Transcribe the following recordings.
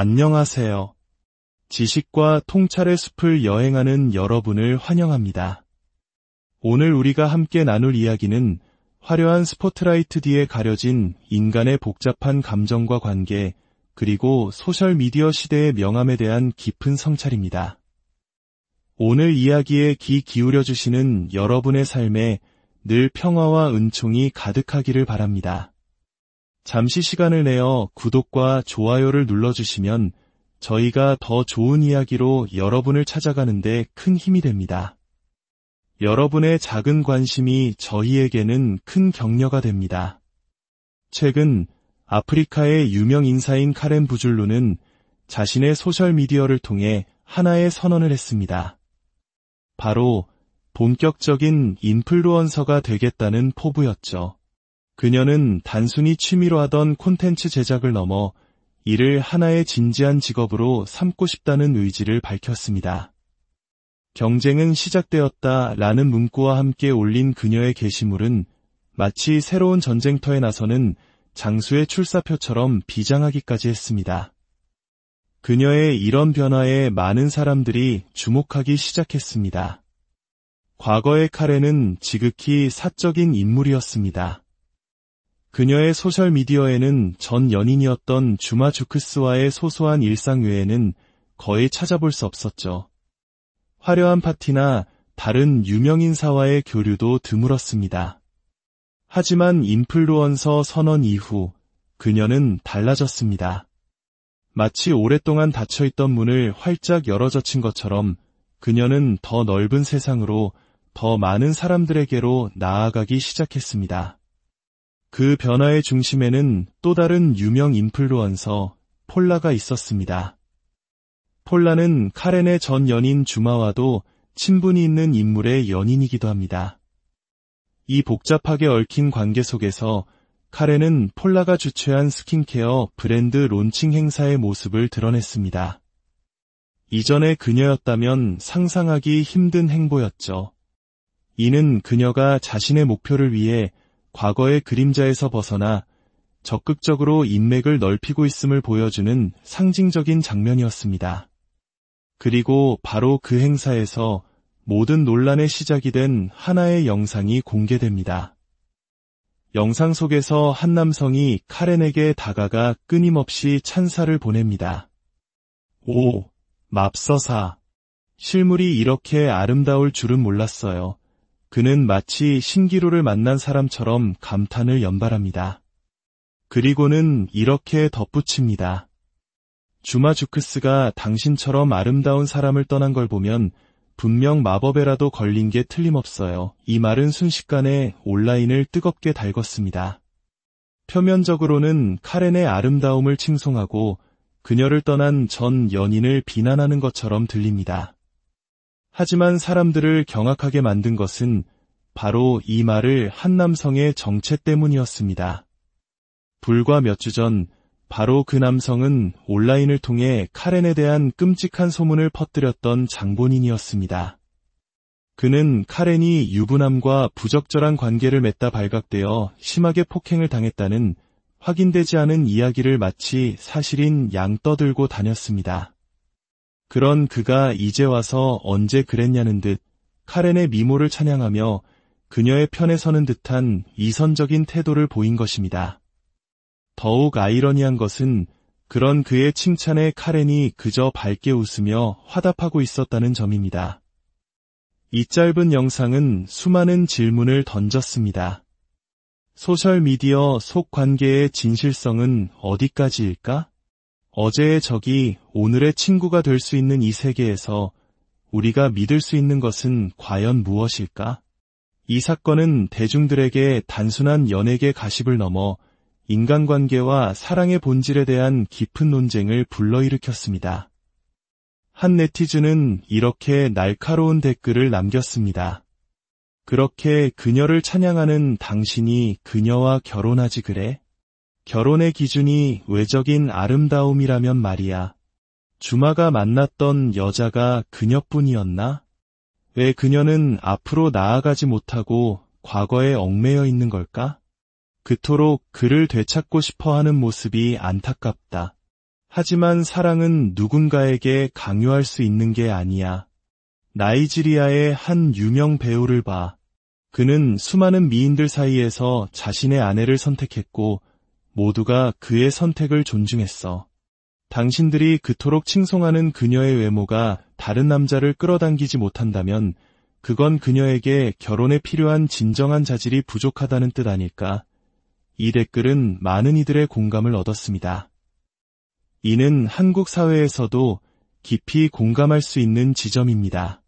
안녕하세요. 지식과 통찰의 숲을 여행하는 여러분을 환영합니다. 오늘 우리가 함께 나눌 이야기는 화려한 스포트라이트 뒤에 가려진 인간의 복잡한 감정과 관계, 그리고 소셜미디어 시대의 명암에 대한 깊은 성찰입니다. 오늘 이야기에 귀 기울여 주시는 여러분의 삶에 늘 평화와 은총이 가득하기를 바랍니다. 잠시 시간을 내어 구독과 좋아요를 눌러주시면 저희가 더 좋은 이야기로 여러분을 찾아가는데 큰 힘이 됩니다. 여러분의 작은 관심이 저희에게는 큰 격려가 됩니다. 최근 아프리카의 유명 인사인 카렌 부줄루는 자신의 소셜미디어를 통해 하나의 선언을 했습니다. 바로 본격적인 인플루언서가 되겠다는 포부였죠. 그녀는 단순히 취미로 하던 콘텐츠 제작을 넘어 이를 하나의 진지한 직업으로 삼고 싶다는 의지를 밝혔습니다. 경쟁은 시작되었다 라는 문구와 함께 올린 그녀의 게시물은 마치 새로운 전쟁터에 나서는 장수의 출사표처럼 비장하기까지 했습니다. 그녀의 이런 변화에 많은 사람들이 주목하기 시작했습니다. 과거의 카렌은 지극히 사적인 인물이었습니다. 그녀의 소셜미디어에는 전 연인이었던 주마 주크스와의 소소한 일상 외에는 거의 찾아볼 수 없었죠. 화려한 파티나 다른 유명인사와의 교류도 드물었습니다. 하지만 인플루언서 선언 이후 그녀는 달라졌습니다. 마치 오랫동안 닫혀있던 문을 활짝 열어젖힌 것처럼 그녀는 더 넓은 세상으로, 더 많은 사람들에게로 나아가기 시작했습니다. 그 변화의 중심에는 또 다른 유명 인플루언서 폴라가 있었습니다. 폴라는 카렌의 전 연인 주마와도 친분이 있는 인물의 연인이기도 합니다. 이 복잡하게 얽힌 관계 속에서 카렌은 폴라가 주최한 스킨케어 브랜드 론칭 행사의 모습을 드러냈습니다. 이전의 그녀였다면 상상하기 힘든 행보였죠. 이는 그녀가 자신의 목표를 위해 과거의 그림자에서 벗어나 적극적으로 인맥을 넓히고 있음을 보여주는 상징적인 장면이었습니다. 그리고 바로 그 행사에서 모든 논란의 시작이 된 하나의 영상이 공개됩니다. 영상 속에서 한 남성이 카렌에게 다가가 끊임없이 찬사를 보냅니다. 오, 맙서사. 실물이 이렇게 아름다울 줄은 몰랐어요. 그는 마치 신기루를 만난 사람처럼 감탄을 연발합니다. 그리고는 이렇게 덧붙입니다. 주마 주크스가 당신처럼 아름다운 사람을 떠난 걸 보면 분명 마법에라도 걸린 게 틀림없어요. 이 말은 순식간에 온라인을 뜨겁게 달궜습니다. 표면적으로는 카렌의 아름다움을 칭송하고 그녀를 떠난 전 연인을 비난하는 것처럼 들립니다. 하지만 사람들을 경악하게 만든 것은 바로 이 말을 한 남성의 정체 때문이었습니다. 불과 몇 주 전 바로 그 남성은 온라인을 통해 카렌에 대한 끔찍한 소문을 퍼뜨렸던 장본인이었습니다. 그는 카렌이 유부남과 부적절한 관계를 맺다 발각되어 심하게 폭행을 당했다는 확인되지 않은 이야기를 마치 사실인 양 떠들고 다녔습니다. 그런 그가 이제 와서 언제 그랬냐는 듯 카렌의 미모를 찬양하며 그녀의 편에 서는 듯한 이선적인 태도를 보인 것입니다. 더욱 아이러니한 것은 그런 그의 칭찬에 카렌이 그저 밝게 웃으며 화답하고 있었다는 점입니다. 이 짧은 영상은 수많은 질문을 던졌습니다. 소셜미디어 속 관계의 진실성은 어디까지일까? 어제의 적이 오늘의 친구가 될 수 있는 이 세계에서 우리가 믿을 수 있는 것은 과연 무엇일까? 이 사건은 대중들에게 단순한 연예계 가십을 넘어 인간관계와 사랑의 본질에 대한 깊은 논쟁을 불러일으켰습니다. 한 네티즌은 이렇게 날카로운 댓글을 남겼습니다. 그렇게 그녀를 찬양하는 당신이 그녀와 결혼하지 그래? 결혼의 기준이 외적인 아름다움이라면 말이야. 주마가 만났던 여자가 그녀뿐이었나? 왜 그녀는 앞으로 나아가지 못하고 과거에 얽매여 있는 걸까? 그토록 그를 되찾고 싶어하는 모습이 안타깝다. 하지만 사랑은 누군가에게 강요할 수 있는 게 아니야. 나이지리아의 한 유명 배우를 봐. 그는 수많은 미인들 사이에서 자신의 아내를 선택했고 모두가 그의 선택을 존중했어. 당신들이 그토록 칭송하는 그녀의 외모가 다른 남자를 끌어당기지 못한다면 그건 그녀에게 결혼에 필요한 진정한 자질이 부족하다는 뜻 아닐까? 이 댓글은 많은 이들의 공감을 얻었습니다. 이는 한국 사회에서도 깊이 공감할 수 있는 지점입니다.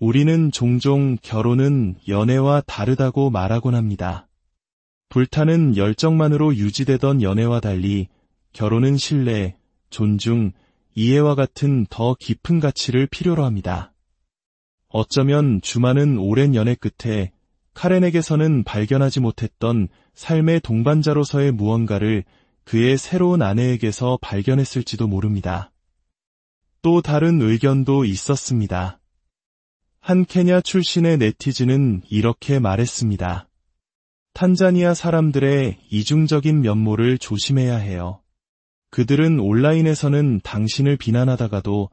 우리는 종종 결혼은 연애와 다르다고 말하곤 합니다. 불타는 열정만으로 유지되던 연애와 달리 결혼은 신뢰, 존중, 이해와 같은 더 깊은 가치를 필요로 합니다. 어쩌면 주마는 오랜 연애 끝에 카렌에게서는 발견하지 못했던 삶의 동반자로서의 무언가를 그의 새로운 아내에게서 발견했을지도 모릅니다. 또 다른 의견도 있었습니다. 한 케냐 출신의 네티즌은 이렇게 말했습니다. 탄자니아 사람들의 이중적인 면모를 조심해야 해요. 그들은 온라인에서는 당신을 비난하다가도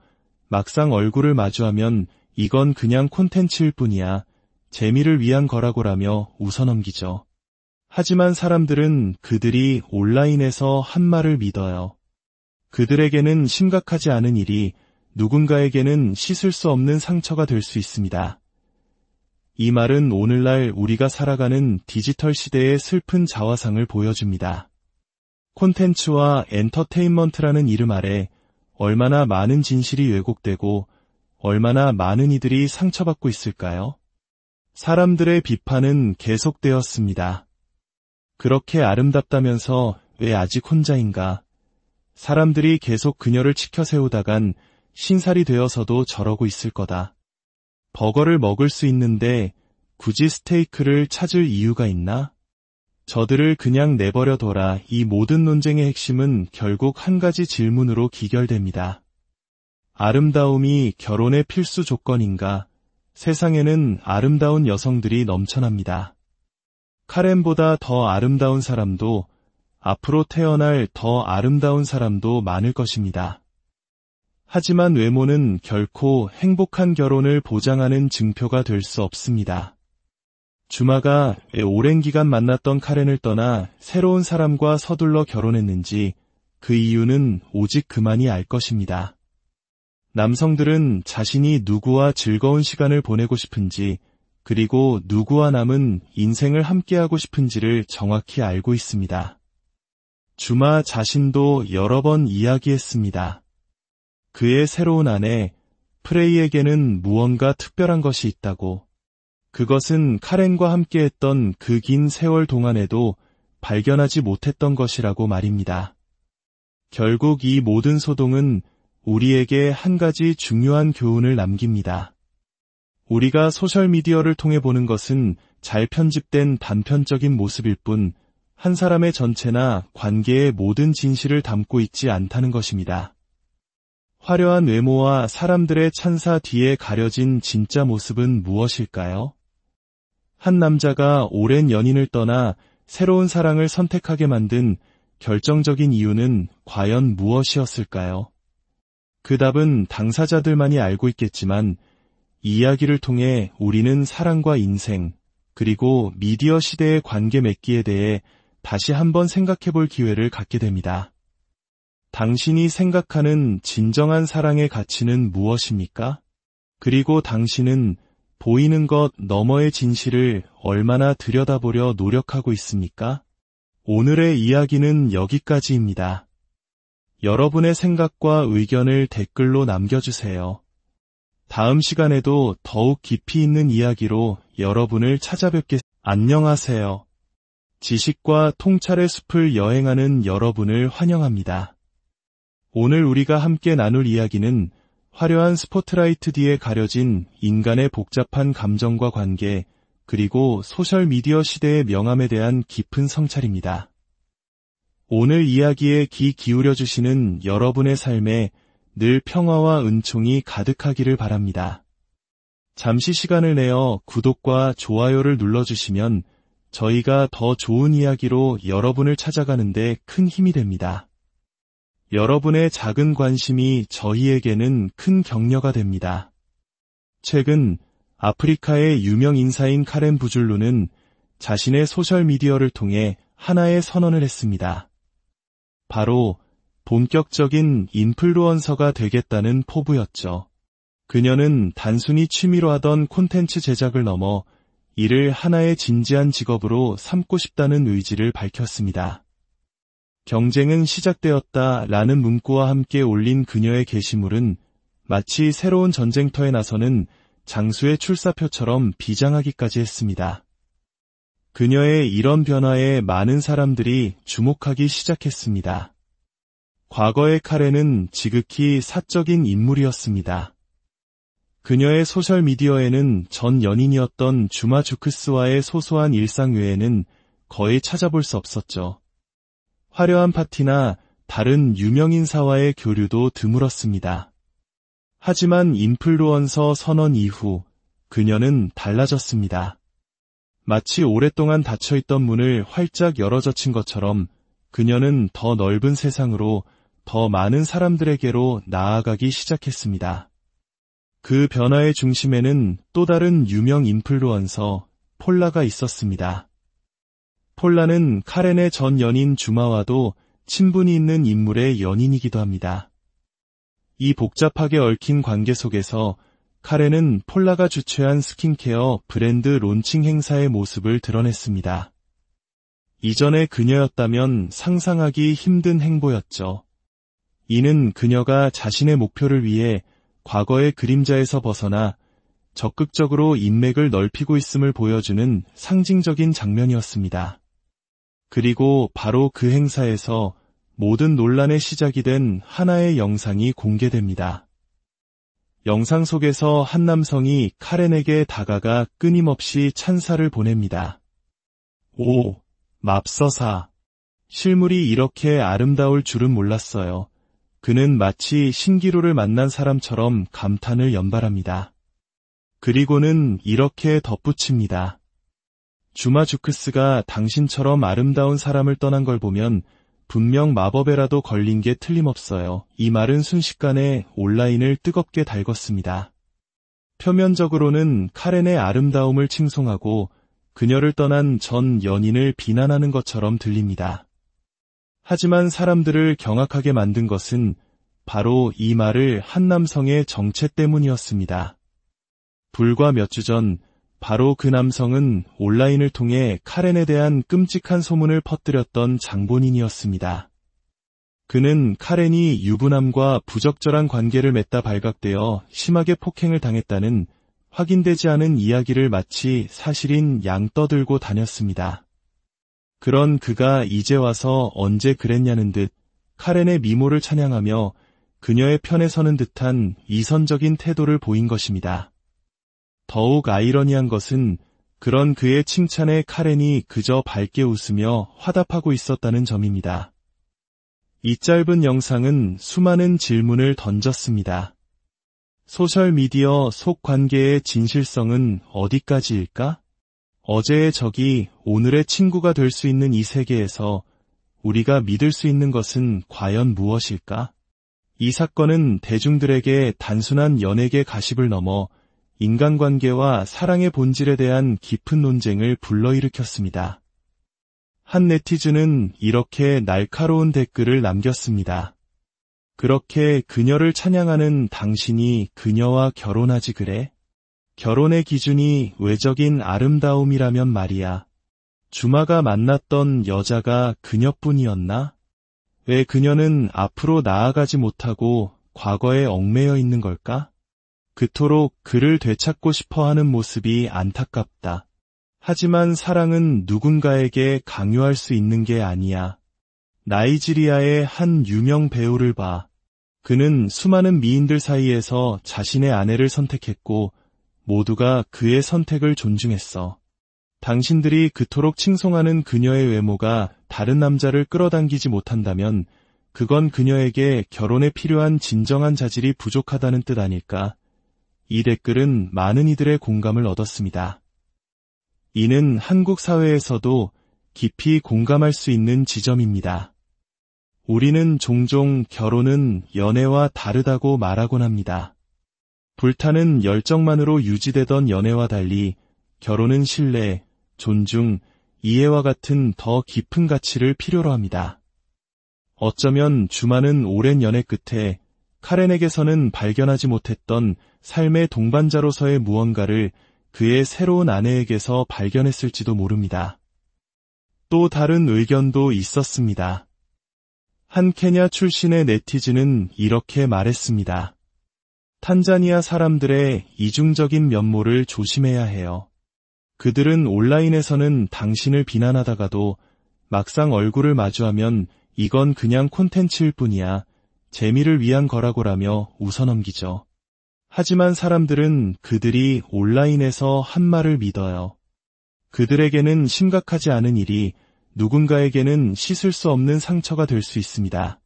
막상 얼굴을 마주하면 이건 그냥 콘텐츠일 뿐이야. 재미를 위한 거라고라며 웃어넘기죠. 하지만 사람들은 그들이 온라인에서 한 말을 믿어요. 그들에게는 심각하지 않은 일이 누군가에게는 씻을 수 없는 상처가 될 수 있습니다. 이 말은 오늘날 우리가 살아가는 디지털 시대의 슬픈 자화상을 보여줍니다. 콘텐츠와 엔터테인먼트라는 이름 아래 얼마나 많은 진실이 왜곡되고 얼마나 많은 이들이 상처받고 있을까요? 사람들의 비판은 계속되었습니다. 그렇게 아름답다면서 왜 아직 혼자인가? 사람들이 계속 그녀를 치켜 세우다간 신살이 되어서도 저러고 있을 거다. 버거를 먹을 수 있는데 굳이 스테이크를 찾을 이유가 있나? 저들을 그냥 내버려둬라. 이 모든 논쟁의 핵심은 결국 한 가지 질문으로 기결됩니다. 아름다움이 결혼의 필수 조건인가? 세상에는 아름다운 여성들이 넘쳐납니다. 카렌보다 더 아름다운 사람도, 앞으로 태어날 더 아름다운 사람도 많을 것입니다. 하지만 외모는 결코 행복한 결혼을 보장하는 증표가 될 수 없습니다. 주마가 왜 오랜 기간 만났던 카렌을 떠나 새로운 사람과 서둘러 결혼했는지 그 이유는 오직 그만이 알 것입니다. 남성들은 자신이 누구와 즐거운 시간을 보내고 싶은지 그리고 누구와 남은 인생을 함께하고 싶은지를 정확히 알고 있습니다. 주마 자신도 여러 번 이야기했습니다. 그의 새로운 아내 프레이에게는 무언가 특별한 것이 있다고. 그것은 카렌과 함께했던 그 긴 세월 동안에도 발견하지 못했던 것이라고 말입니다. 결국 이 모든 소동은 우리에게 한 가지 중요한 교훈을 남깁니다. 우리가 소셜미디어를 통해 보는 것은 잘 편집된 단편적인 모습일 뿐 한 사람의 전체나 관계의 모든 진실을 담고 있지 않다는 것입니다. 화려한 외모와 사람들의 찬사 뒤에 가려진 진짜 모습은 무엇일까요? 한 남자가 오랜 연인을 떠나 새로운 사랑을 선택하게 만든 결정적인 이유는 과연 무엇이었을까요? 그 답은 당사자들만이 알고 있겠지만 이 이야기를 통해 우리는 사랑과 인생, 그리고 미디어 시대의 관계 맺기에 대해 다시 한번 생각해 볼 기회를 갖게 됩니다. 당신이 생각하는 진정한 사랑의 가치는 무엇입니까? 그리고 당신은 보이는 것 너머의 진실을 얼마나 들여다보려 노력하고 있습니까? 오늘의 이야기는 여기까지입니다. 여러분의 생각과 의견을 댓글로 남겨주세요. 다음 시간에도 더욱 깊이 있는 이야기로 여러분을 찾아뵙겠습니다. 안녕하세요. 지식과 통찰의 숲을 여행하는 여러분을 환영합니다. 오늘 우리가 함께 나눌 이야기는 화려한 스포트라이트 뒤에 가려진 인간의 복잡한 감정과 관계, 그리고 소셜미디어 시대의 명암에 대한 깊은 성찰입니다. 오늘 이야기에 귀 기울여주시는 여러분의 삶에 늘 평화와 은총이 가득하기를 바랍니다. 잠시 시간을 내어 구독과 좋아요를 눌러주시면 저희가 더 좋은 이야기로 여러분을 찾아가는데 큰 힘이 됩니다. 여러분의 작은 관심이 저희에게는 큰 격려가 됩니다. 최근 아프리카의 유명 인사인 카렌 부줄루는 자신의 소셜미디어를 통해 하나의 선언을 했습니다. 바로 본격적인 인플루언서가 되겠다는 포부였죠. 그녀는 단순히 취미로 하던 콘텐츠 제작을 넘어 이를 하나의 진지한 직업으로 삼고 싶다는 의지를 밝혔습니다. 경쟁은 시작되었다라는 문구와 함께 올린 그녀의 게시물은 마치 새로운 전쟁터에 나서는 장수의 출사표처럼 비장하기까지 했습니다. 그녀의 이런 변화에 많은 사람들이 주목하기 시작했습니다. 과거의 카렌은 지극히 사적인 인물이었습니다. 그녀의 소셜미디어에는 전 연인이었던 주마 주크스와의 소소한 일상 외에는 거의 찾아볼 수 없었죠. 화려한 파티나 다른 유명인사와의 교류도 드물었습니다. 하지만 인플루언서 선언 이후 그녀는 달라졌습니다. 마치 오랫동안 닫혀있던 문을 활짝 열어젖힌 것처럼 그녀는 더 넓은 세상으로 더 많은 사람들에게로 나아가기 시작했습니다. 그 변화의 중심에는 또 다른 유명 인플루언서 폴라가 있었습니다. 폴라는 카렌의 전 연인 주마와도 친분이 있는 인물의 연인이기도 합니다. 이 복잡하게 얽힌 관계 속에서 카렌은 폴라가 주최한 스킨케어 브랜드 론칭 행사의 모습을 드러냈습니다. 이전의 그녀였다면 상상하기 힘든 행보였죠. 이는 그녀가 자신의 목표를 위해 과거의 그림자에서 벗어나 적극적으로 인맥을 넓히고 있음을 보여주는 상징적인 장면이었습니다. 그리고 바로 그 행사에서 모든 논란의 시작이 된 하나의 영상이 공개됩니다. 영상 속에서 한 남성이 카렌에게 다가가 끊임없이 찬사를 보냅니다. 오, 맙서사. 실물이 이렇게 아름다울 줄은 몰랐어요. 그는 마치 신기루를 만난 사람처럼 감탄을 연발합니다. 그리고는 이렇게 덧붙입니다. 주마 주크스가 당신처럼 아름다운 사람을 떠난 걸 보면 분명 마법에라도 걸린 게 틀림없어요. 이 말은 순식간에 온라인을 뜨겁게 달궜습니다. 표면적으로는 카렌의 아름다움을 칭송하고 그녀를 떠난 전 연인을 비난하는 것처럼 들립니다. 하지만 사람들을 경악하게 만든 것은 바로 이 말을 한 남성의 정체 때문이었습니다. 불과 몇 주 전 바로 그 남성은 온라인을 통해 카렌에 대한 끔찍한 소문을 퍼뜨렸던 장본인이었습니다. 그는 카렌이 유부남과 부적절한 관계를 맺다 발각되어 심하게 폭행을 당했다는 확인되지 않은 이야기를 마치 사실인 양 떠들고 다녔습니다. 그런 그가 이제 와서 언제 그랬냐는 듯 카렌의 미모를 찬양하며 그녀의 편에 서는 듯한 이선적인 태도를 보인 것입니다. 더욱 아이러니한 것은 그런 그의 칭찬에 카렌이 그저 밝게 웃으며 화답하고 있었다는 점입니다. 이 짧은 영상은 수많은 질문을 던졌습니다. 소셜미디어 속 관계의 진실성은 어디까지일까? 어제의 적이 오늘의 친구가 될 수 있는 이 세계에서 우리가 믿을 수 있는 것은 과연 무엇일까? 이 사건은 대중들에게 단순한 연예계 가십을 넘어 인간관계와 사랑의 본질에 대한 깊은 논쟁을 불러일으켰습니다. 한 네티즌은 이렇게 날카로운 댓글을 남겼습니다. 그렇게 그녀를 찬양하는 당신이 그녀와 결혼하지 그래? 결혼의 기준이 외적인 아름다움이라면 말이야. 주마가 만났던 여자가 그녀뿐이었나? 왜 그녀는 앞으로 나아가지 못하고 과거에 얽매여 있는 걸까? 그토록 그를 되찾고 싶어하는 모습이 안타깝다. 하지만 사랑은 누군가에게 강요할 수 있는 게 아니야. 나이지리아의 한 유명 배우를 봐. 그는 수많은 미인들 사이에서 자신의 아내를 선택했고 모두가 그의 선택을 존중했어. 당신들이 그토록 칭송하는 그녀의 외모가 다른 남자를 끌어당기지 못한다면 그건 그녀에게 결혼에 필요한 진정한 자질이 부족하다는 뜻 아닐까? 이 댓글은 많은 이들의 공감을 얻었습니다. 이는 한국 사회에서도 깊이 공감할 수 있는 지점입니다. 우리는 종종 결혼은 연애와 다르다고 말하곤 합니다. 불타는 열정만으로 유지되던 연애와 달리 결혼은 신뢰, 존중, 이해와 같은 더 깊은 가치를 필요로 합니다. 어쩌면 주마는 오랜 연애 끝에 카렌에게서는 발견하지 못했던 삶의 동반자로서의 무언가를 그의 새로운 아내에게서 발견했을지도 모릅니다. 또 다른 의견도 있었습니다. 한 케냐 출신의 네티즌은 이렇게 말했습니다. 탄자니아 사람들의 이중적인 면모를 조심해야 해요. 그들은 온라인에서는 당신을 비난하다가도 막상 얼굴을 마주하면 이건 그냥 콘텐츠일 뿐이야, 재미를 위한 거라고라며 웃어넘기죠. 하지만 사람들은 그들이 온라인에서 한 말을 믿어요. 그들에게는 심각하지 않은 일이 누군가에게는 씻을 수 없는 상처가 될 수 있습니다.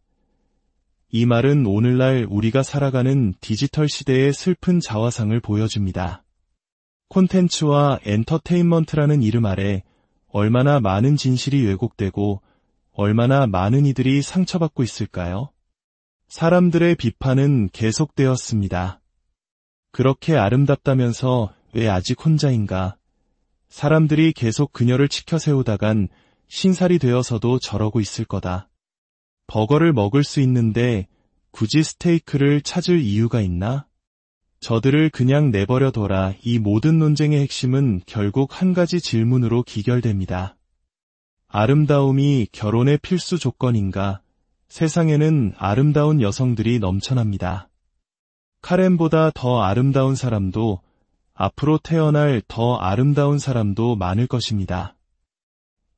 이 말은 오늘날 우리가 살아가는 디지털 시대의 슬픈 자화상을 보여줍니다. 콘텐츠와 엔터테인먼트라는 이름 아래 얼마나 많은 진실이 왜곡되고 얼마나 많은 이들이 상처받고 있을까요? 사람들의 비판은 계속되었습니다. 그렇게 아름답다면서 왜 아직 혼자인가? 사람들이 계속 그녀를 치켜 세우다간 신살이 되어서도 저러고 있을 거다. 버거를 먹을 수 있는데 굳이 스테이크를 찾을 이유가 있나? 저들을 그냥 내버려둬라. 이 모든 논쟁의 핵심은 결국 한 가지 질문으로 기결됩니다. 아름다움이 결혼의 필수 조건인가? 세상에는 아름다운 여성들이 넘쳐납니다. 카렌보다 더 아름다운 사람도, 앞으로 태어날 더 아름다운 사람도 많을 것입니다.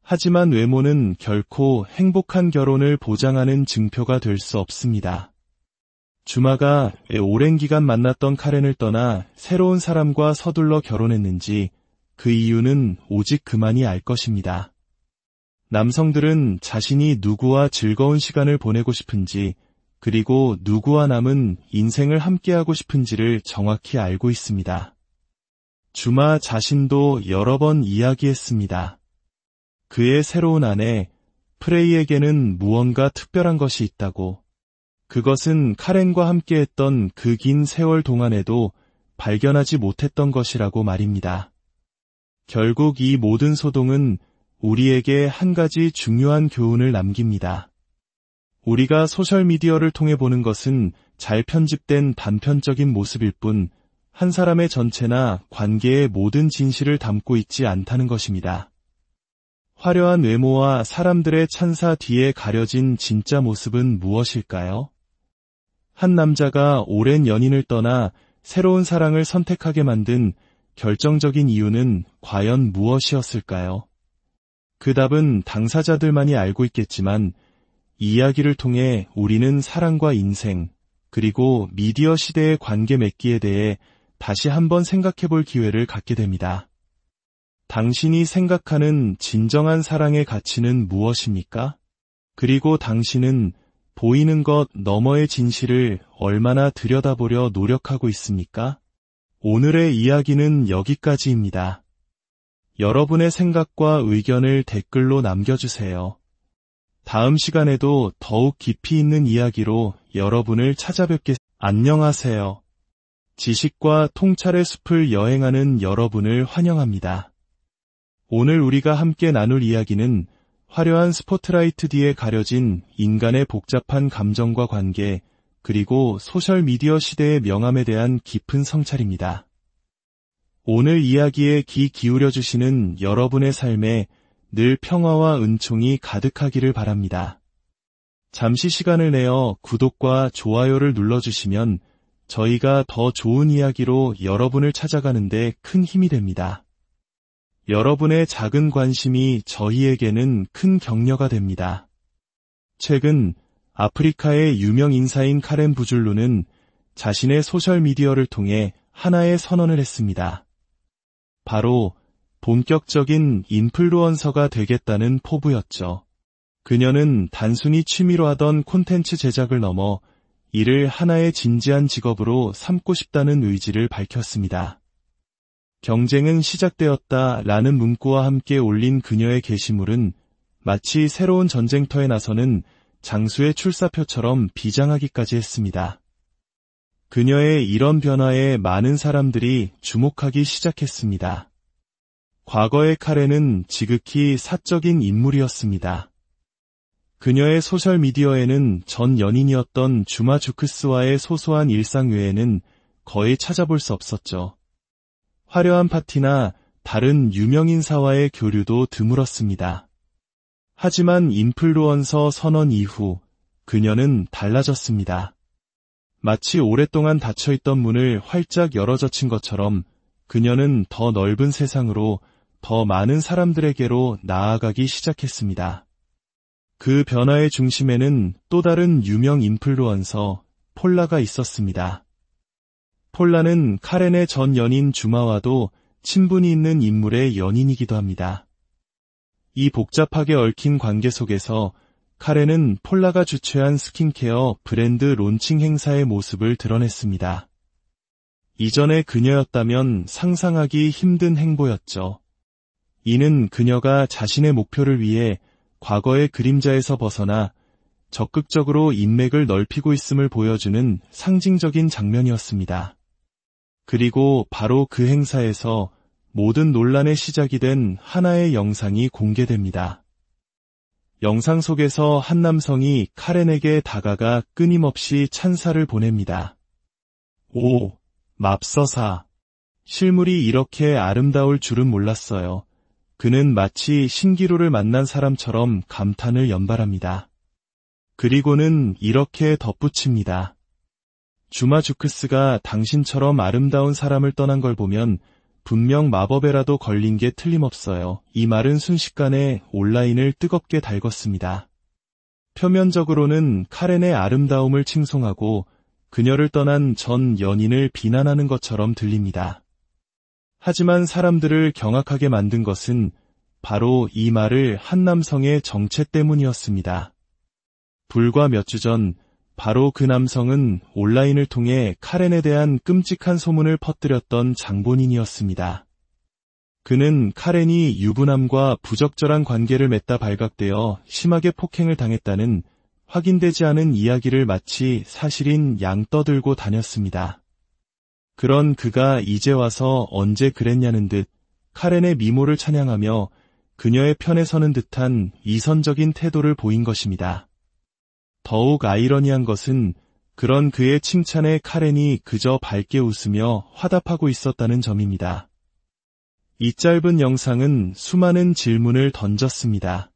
하지만 외모는 결코 행복한 결혼을 보장하는 증표가 될 수 없습니다. 주마가 왜 오랜 기간 만났던 카렌을 떠나 새로운 사람과 서둘러 결혼했는지 그 이유는 오직 그만이 알 것입니다. 남성들은 자신이 누구와 즐거운 시간을 보내고 싶은지, 그리고 누구와 남은 인생을 함께하고 싶은지를 정확히 알고 있습니다. 주마 자신도 여러 번 이야기했습니다. 그의 새로운 아내 프레이에게는 무언가 특별한 것이 있다고. 그것은 카렌과 함께했던 그 긴 세월 동안에도 발견하지 못했던 것이라고 말입니다. 결국 이 모든 소동은 우리에게 한 가지 중요한 교훈을 남깁니다. 우리가 소셜미디어를 통해 보는 것은 잘 편집된 단편적인 모습일 뿐 한 사람의 전체나 관계의 모든 진실을 담고 있지 않다는 것입니다. 화려한 외모와 사람들의 찬사 뒤에 가려진 진짜 모습은 무엇일까요? 한 남자가 오랜 연인을 떠나 새로운 사랑을 선택하게 만든 결정적인 이유는 과연 무엇이었을까요? 그 답은 당사자들만이 알고 있겠지만 이 이야기를 통해 우리는 사랑과 인생, 그리고 미디어 시대의 관계 맺기에 대해 다시 한번 생각해 볼 기회를 갖게 됩니다. 당신이 생각하는 진정한 사랑의 가치는 무엇입니까? 그리고 당신은 보이는 것 너머의 진실을 얼마나 들여다보려 노력하고 있습니까? 오늘의 이야기는 여기까지입니다. 여러분의 생각과 의견을 댓글로 남겨주세요. 다음 시간에도 더욱 깊이 있는 이야기로 여러분을 찾아뵙겠습니다. 안녕하세요. 지식과 통찰의 숲을 여행하는 여러분을 환영합니다. 오늘 우리가 함께 나눌 이야기는 화려한 스포트라이트 뒤에 가려진 인간의 복잡한 감정과 관계, 그리고 소셜미디어 시대의 명암에 대한 깊은 성찰입니다. 오늘 이야기에 귀 기울여주시는 여러분의 삶에 늘 평화와 은총이 가득하기를 바랍니다. 잠시 시간을 내어 구독과 좋아요를 눌러주시면 저희가 더 좋은 이야기로 여러분을 찾아가는데 큰 힘이 됩니다. 여러분의 작은 관심이 저희에게는 큰 격려가 됩니다. 최근 아프리카의 유명 인사인 카렌 부줄루는 자신의 소셜미디어를 통해 하나의 선언을 했습니다. 바로 본격적인 인플루언서가 되겠다는 포부였죠. 그녀는 단순히 취미로 하던 콘텐츠 제작을 넘어 이를 하나의 진지한 직업으로 삼고 싶다는 의지를 밝혔습니다. 경쟁은 시작되었다라는 문구와 함께 올린 그녀의 게시물은 마치 새로운 전쟁터에 나서는 장수의 출사표처럼 비장하기까지 했습니다. 그녀의 이런 변화에 많은 사람들이 주목하기 시작했습니다. 과거의 카렌은 지극히 사적인 인물이었습니다. 그녀의 소셜미디어에는 전 연인이었던 주마 주크스와의 소소한 일상 외에는 거의 찾아볼 수 없었죠. 화려한 파티나 다른 유명인사와의 교류도 드물었습니다. 하지만 인플루언서 선언 이후 그녀는 달라졌습니다. 마치 오랫동안 닫혀있던 문을 활짝 열어젖힌 것처럼 그녀는 더 넓은 세상으로 더 많은 사람들에게로 나아가기 시작했습니다. 그 변화의 중심에는 또 다른 유명 인플루언서 폴라가 있었습니다. 폴라는 카렌의 전 연인 주마와도 친분이 있는 인물의 연인이기도 합니다. 이 복잡하게 얽힌 관계 속에서 카렌은 폴라가 주최한 스킨케어 브랜드 론칭 행사의 모습을 드러냈습니다. 이전의 그녀였다면 상상하기 힘든 행보였죠. 이는 그녀가 자신의 목표를 위해 과거의 그림자에서 벗어나 적극적으로 인맥을 넓히고 있음을 보여주는 상징적인 장면이었습니다. 그리고 바로 그 행사에서 모든 논란의 시작이 된 하나의 영상이 공개됩니다. 영상 속에서 한 남성이 카렌에게 다가가 끊임없이 찬사를 보냅니다. 오, 맙서사. 실물이 이렇게 아름다울 줄은 몰랐어요. 그는 마치 신기루를 만난 사람처럼 감탄을 연발합니다. 그리고는 이렇게 덧붙입니다. 주마 주크스가 당신처럼 아름다운 사람을 떠난 걸 보면 분명 마법에라도 걸린 게 틀림없어요. 이 말은 순식간에 온라인을 뜨겁게 달궜습니다. 표면적으로는 카렌의 아름다움을 칭송하고 그녀를 떠난 전 연인을 비난하는 것처럼 들립니다. 하지만 사람들을 경악하게 만든 것은 바로 이 말을 한 남성의 정체 때문이었습니다. 불과 몇 주 전 바로 그 남성은 온라인을 통해 카렌에 대한 끔찍한 소문을 퍼뜨렸던 장본인이었습니다. 그는 카렌이 유부남과 부적절한 관계를 맺다 발각되어 심하게 폭행을 당했다는 확인되지 않은 이야기를 마치 사실인 양 떠들고 다녔습니다. 그런 그가 이제 와서 언제 그랬냐는 듯 카렌의 미모를 찬양하며 그녀의 편에 서는 듯한 이선적인 태도를 보인 것입니다. 더욱 아이러니한 것은 그런 그의 칭찬에 카렌이 그저 밝게 웃으며 화답하고 있었다는 점입니다. 이 짧은 영상은 수많은 질문을 던졌습니다.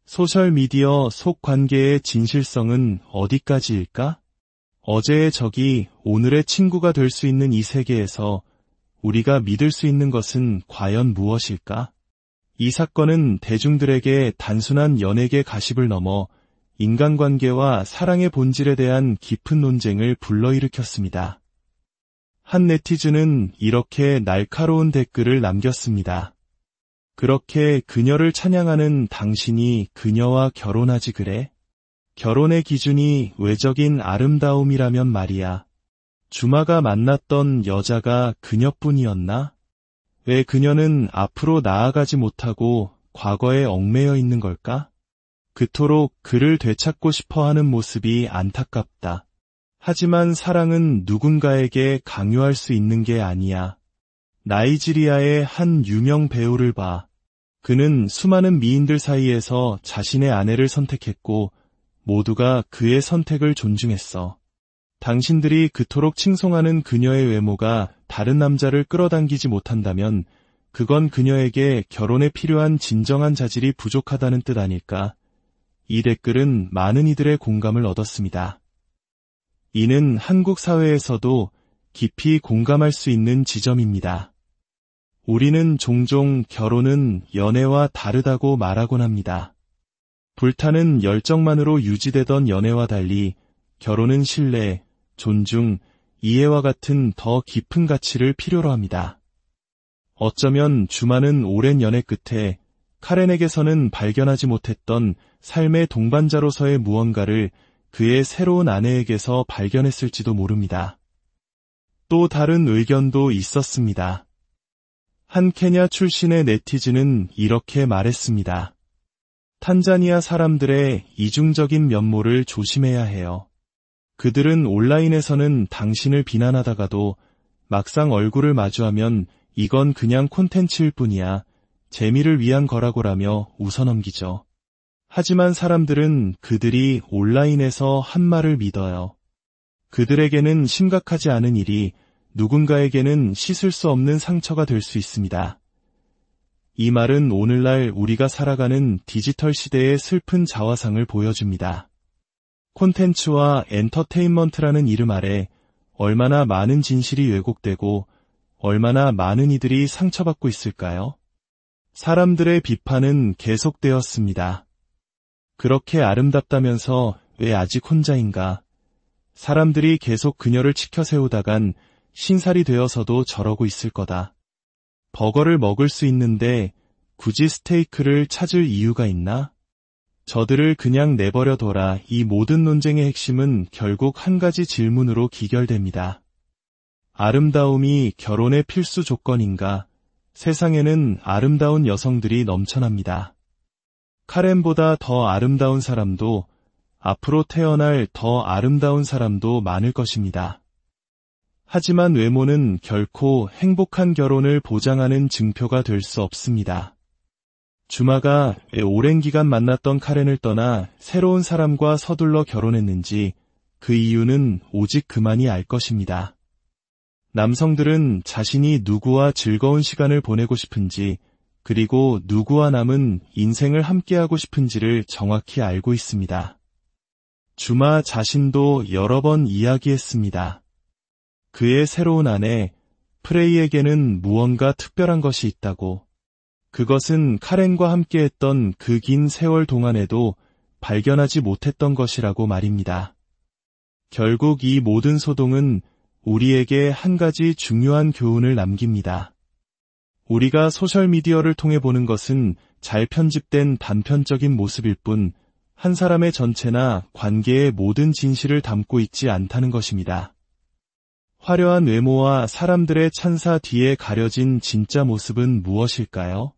소셜미디어 속 관계의 진실성은 어디까지일까? 어제의 적이 오늘의 친구가 될 수 있는 이 세계에서 우리가 믿을 수 있는 것은 과연 무엇일까? 이 사건은 대중들에게 단순한 연예계 가십을 넘어 인간관계와 사랑의 본질에 대한 깊은 논쟁을 불러일으켰습니다. 한 네티즌은 이렇게 날카로운 댓글을 남겼습니다. 그렇게 그녀를 찬양하는 당신이 그녀와 결혼하지 그래? 결혼의 기준이 외적인 아름다움이라면 말이야. 주마가 만났던 여자가 그녀뿐이었나? 왜 그녀는 앞으로 나아가지 못하고 과거에 얽매여 있는 걸까? 그토록 그를 되찾고 싶어하는 모습이 안타깝다. 하지만 사랑은 누군가에게 강요할 수 있는 게 아니야. 나이지리아의 한 유명 배우를 봐. 그는 수많은 미인들 사이에서 자신의 아내를 선택했고 모두가 그의 선택을 존중했어. 당신들이 그토록 칭송하는 그녀의 외모가 다른 남자를 끌어당기지 못한다면 그건 그녀에게 결혼에 필요한 진정한 자질이 부족하다는 뜻 아닐까? 이 댓글은 많은 이들의 공감을 얻었습니다. 이는 한국 사회에서도 깊이 공감할 수 있는 지점입니다. 우리는 종종 결혼은 연애와 다르다고 말하곤 합니다. 불타는 열정만으로 유지되던 연애와 달리 결혼은 신뢰, 존중, 이해와 같은 더 깊은 가치를 필요로 합니다. 어쩌면 주마는 오랜 연애 끝에 카렌에게서는 발견하지 못했던 삶의 동반자로서의 무언가를 그의 새로운 아내에게서 발견했을지도 모릅니다. 또 다른 의견도 있었습니다. 한 케냐 출신의 네티즌은 이렇게 말했습니다. 탄자니아 사람들의 이중적인 면모를 조심해야 해요. 그들은 온라인에서는 당신을 비난하다가도 막상 얼굴을 마주하면 이건 그냥 콘텐츠일 뿐이야, 재미를 위한 거라고라며 웃어넘기죠. 하지만 사람들은 그들이 온라인에서 한 말을 믿어요. 그들에게는 심각하지 않은 일이 누군가에게는 씻을 수 없는 상처가 될 수 있습니다. 이 말은 오늘날 우리가 살아가는 디지털 시대의 슬픈 자화상을 보여줍니다. 콘텐츠와 엔터테인먼트라는 이름 아래 얼마나 많은 진실이 왜곡되고 얼마나 많은 이들이 상처받고 있을까요? 사람들의 비판은 계속되었습니다. 그렇게 아름답다면서 왜 아직 혼자인가? 사람들이 계속 그녀를 치켜 세우다간 신살이 되어서도 저러고 있을 거다. 버거를 먹을 수 있는데 굳이 스테이크를 찾을 이유가 있나? 저들을 그냥 내버려둬라. 이 모든 논쟁의 핵심은 결국 한 가지 질문으로 기결됩니다. 아름다움이 결혼의 필수 조건인가? 세상에는 아름다운 여성들이 넘쳐납니다. 카렌보다 더 아름다운 사람도, 앞으로 태어날 더 아름다운 사람도 많을 것입니다. 하지만 외모는 결코 행복한 결혼을 보장하는 증표가 될 수 없습니다. 주마가 왜 오랜 기간 만났던 카렌을 떠나 새로운 사람과 서둘러 결혼했는지 그 이유는 오직 그만이 알 것입니다. 남성들은 자신이 누구와 즐거운 시간을 보내고 싶은지, 그리고 누구와 남은 인생을 함께하고 싶은지를 정확히 알고 있습니다. 주마 자신도 여러 번 이야기했습니다. 그의 새로운 아내 프레이에게는 무언가 특별한 것이 있다고. 그것은 카렌과 함께했던 그 긴 세월 동안에도 발견하지 못했던 것이라고 말입니다. 결국 이 모든 소동은 우리에게 한 가지 중요한 교훈을 남깁니다. 우리가 소셜미디어를 통해 보는 것은 잘 편집된 단편적인 모습일 뿐 한 사람의 전체나 관계의 모든 진실을 담고 있지 않다는 것입니다. 화려한 외모와 사람들의 찬사 뒤에 가려진 진짜 모습은 무엇일까요?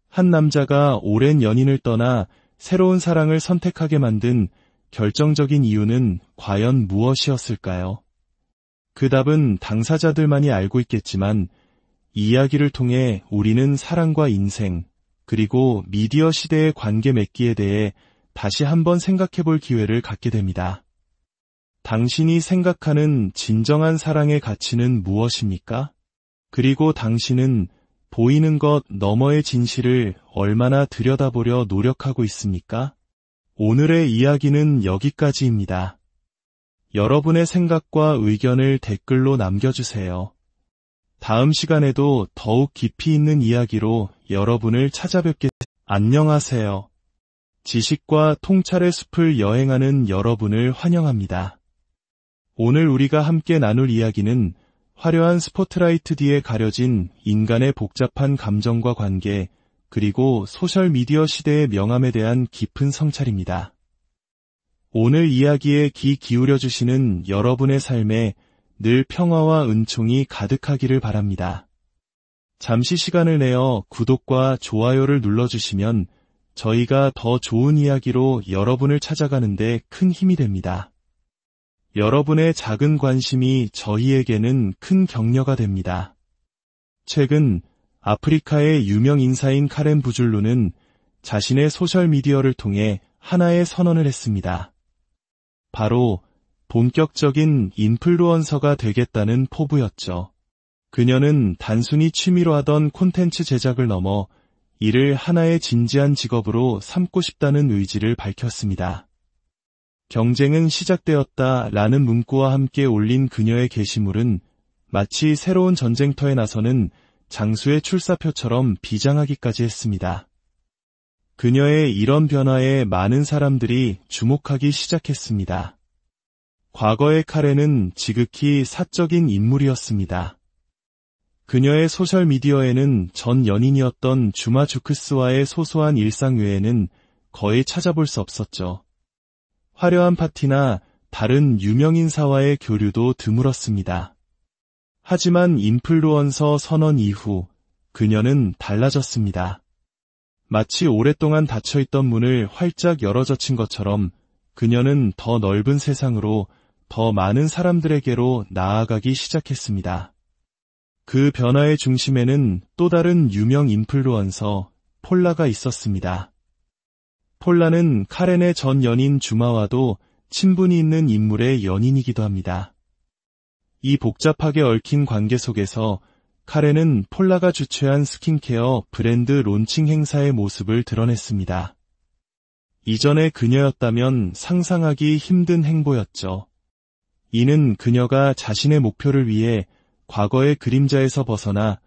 한 남자가 오랜 연인을 떠나 새로운 사랑을 선택하게 만든 결정적인 이유는 과연 무엇이었을까요? 그 답은 당사자들만이 알고 있겠지만 이 이야기를 통해 우리는 사랑과 인생, 그리고 미디어 시대의 관계 맺기에 대해 다시 한번 생각해 볼 기회를 갖게 됩니다. 당신이 생각하는 진정한 사랑의 가치는 무엇입니까? 그리고 당신은 보이는 것 너머의 진실을 얼마나 들여다보려 노력하고 있습니까? 오늘의 이야기는 여기까지입니다. 여러분의 생각과 의견을 댓글로 남겨주세요. 다음 시간에도 더욱 깊이 있는 이야기로 여러분을 찾아뵙겠습니다. 안녕하세요. 지식과 통찰의 숲을 여행하는 여러분을 환영합니다. 오늘 우리가 함께 나눌 이야기는 화려한 스포트라이트 뒤에 가려진 인간의 복잡한 감정과 관계, 그리고 소셜미디어 시대의 명암에 대한 깊은 성찰입니다. 오늘 이야기에 귀 기울여주시는 여러분의 삶에 늘 평화와 은총이 가득하기를 바랍니다. 잠시 시간을 내어 구독과 좋아요를 눌러주시면 저희가 더 좋은 이야기로 여러분을 찾아가는데 큰 힘이 됩니다. 여러분의 작은 관심이 저희에게는 큰 격려가 됩니다. 최근 아프리카의 유명 인사인 카렌 부줄루는 자신의 소셜미디어를 통해 하나의 선언을 했습니다. 바로 본격적인 인플루언서가 되겠다는 포부였죠. 그녀는 단순히 취미로 하던 콘텐츠 제작을 넘어 이를 하나의 진지한 직업으로 삼고 싶다는 의지를 밝혔습니다. 경쟁은 시작되었다라는 문구와 함께 올린 그녀의 게시물은 마치 새로운 전쟁터에 나서는 장수의 출사표처럼 비장하기까지 했습니다. 그녀의 이런 변화에 많은 사람들이 주목하기 시작했습니다. 과거의 카렌은 지극히 사적인 인물이었습니다. 그녀의 소셜미디어에는 전 연인이었던 주마 주크스와의 소소한 일상 외에는 거의 찾아볼 수 없었죠. 화려한 파티나 다른 유명인사와의 교류도 드물었습니다. 하지만 인플루언서 선언 이후 그녀는 달라졌습니다. 마치 오랫동안 닫혀있던 문을 활짝 열어젖힌 것처럼 그녀는 더 넓은 세상으로, 더 많은 사람들에게로 나아가기 시작했습니다. 그 변화의 중심에는 또 다른 유명 인플루언서 폴라가 있었습니다. 폴라는 카렌의 전 연인 주마와도 친분이 있는 인물의 연인이기도 합니다. 이 복잡하게 얽힌 관계 속에서 카렌은 폴라가 주최한 스킨케어 브랜드 론칭 행사의 모습을 드러냈습니다. 이전의 그녀였다면 상상하기 힘든 행보였죠. 이는 그녀가 자신의 목표를 위해 과거의 그림자에서 벗어나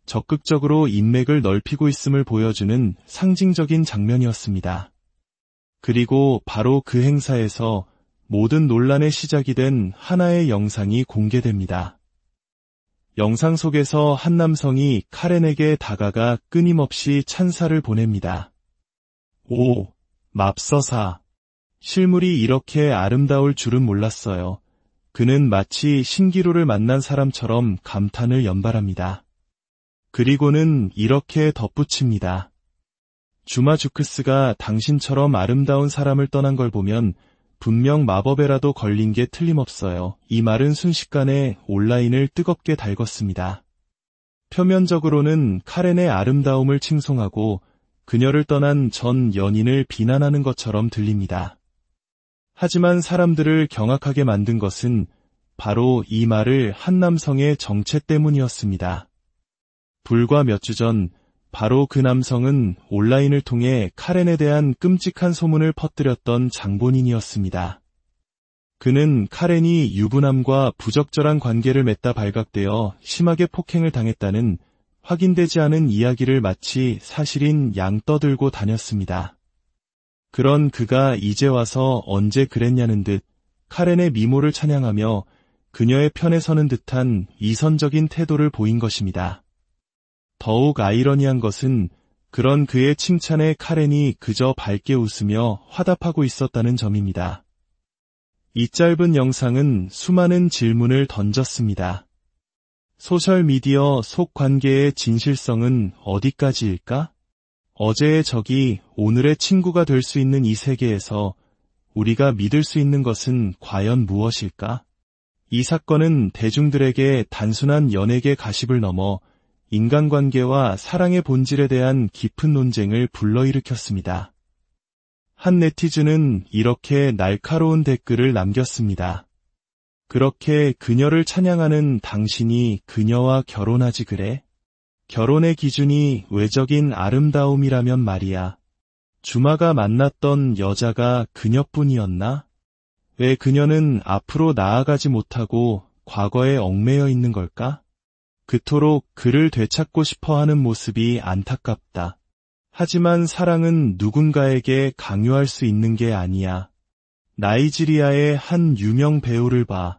적극적으로 인맥을 넓히고 있음을 보여주는 상징적인 장면이었습니다. 그리고 바로 그 행사에서 모든 논란의 시작이 된 하나의 영상이 공개됩니다. 영상 속에서 한 남성이 카렌에게 다가가 끊임없이 찬사를 보냅니다. 오, 맙서사. 실물이 이렇게 아름다울 줄은 몰랐어요. 그는 마치 신기루를 만난 사람처럼 감탄을 연발합니다. 그리고는 이렇게 덧붙입니다. 주마 주크스가 당신처럼 아름다운 사람을 떠난 걸 보면 분명 마법에라도 걸린 게 틀림없어요. 이 말은 순식간에 온라인을 뜨겁게 달궜습니다. 표면적으로는 카렌의 아름다움을 칭송하고 그녀를 떠난 전 연인을 비난하는 것처럼 들립니다. 하지만 사람들을 경악하게 만든 것은 바로 이 말을 한 남성의 정체 때문이었습니다. 불과 몇 주 전 바로 그 남성은 온라인을 통해 카렌에 대한 끔찍한 소문을 퍼뜨렸던 장본인이었습니다. 그는 카렌이 유부남과 부적절한 관계를 맺다 발각되어 심하게 폭행을 당했다는 확인되지 않은 이야기를 마치 사실인 양 떠들고 다녔습니다. 그런 그가 이제 와서 언제 그랬냐는 듯 카렌의 미모를 찬양하며 그녀의 편에 서는 듯한 이선적인 태도를 보인 것입니다. 더욱 아이러니한 것은 그런 그의 칭찬에 카렌이 그저 밝게 웃으며 화답하고 있었다는 점입니다. 이 짧은 영상은 수많은 질문을 던졌습니다. 소셜미디어 속 관계의 진실성은 어디까지일까? 어제의 적이 오늘의 친구가 될 수 있는 이 세계에서 우리가 믿을 수 있는 것은 과연 무엇일까? 이 사건은 대중들에게 단순한 연예계 가십을 넘어 인간관계와 사랑의 본질에 대한 깊은 논쟁을 불러일으켰습니다. 한 네티즌은 이렇게 날카로운 댓글을 남겼습니다. 그렇게 그녀를 찬양하는 당신이 그녀와 결혼하지 그래? 결혼의 기준이 외적인 아름다움이라면 말이야. 주마가 만났던 여자가 그녀뿐이었나? 왜 그녀는 앞으로 나아가지 못하고 과거에 얽매여 있는 걸까? 그토록 그를 되찾고 싶어하는 모습이 안타깝다. 하지만 사랑은 누군가에게 강요할 수 있는 게 아니야. 나이지리아의 한 유명 배우를 봐.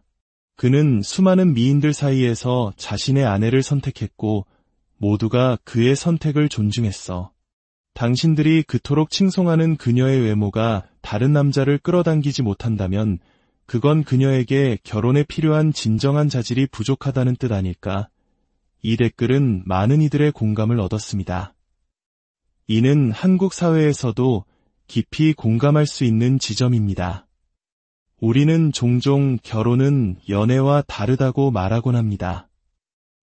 그는 수많은 미인들 사이에서 자신의 아내를 선택했고 모두가 그의 선택을 존중했어. 당신들이 그토록 칭송하는 그녀의 외모가 다른 남자를 끌어당기지 못한다면 그건 그녀에게 결혼에 필요한 진정한 자질이 부족하다는 뜻 아닐까? 이 댓글은 많은 이들의 공감을 얻었습니다. 이는 한국 사회에서도 깊이 공감할 수 있는 지점입니다. 우리는 종종 결혼은 연애와 다르다고 말하곤 합니다.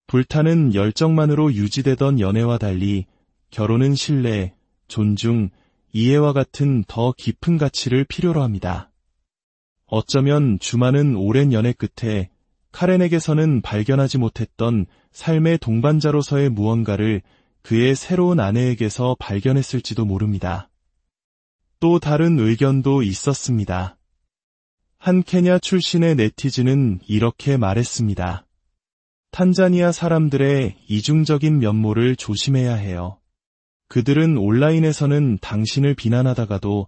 불타는 열정만으로 유지되던 연애와 달리 결혼은 신뢰, 존중, 이해와 같은 더 깊은 가치를 필요로 합니다. 어쩌면 주마는 오랜 연애 끝에 카렌에게서는 발견하지 못했던 삶의 동반자로서의 무언가를 그의 새로운 아내에게서 발견했을지도 모릅니다. 또 다른 의견도 있었습니다. 한 케냐 출신의 네티즌은 이렇게 말했습니다. 탄자니아 사람들의 이중적인 면모를 조심해야 해요. 그들은 온라인에서는 당신을 비난하다가도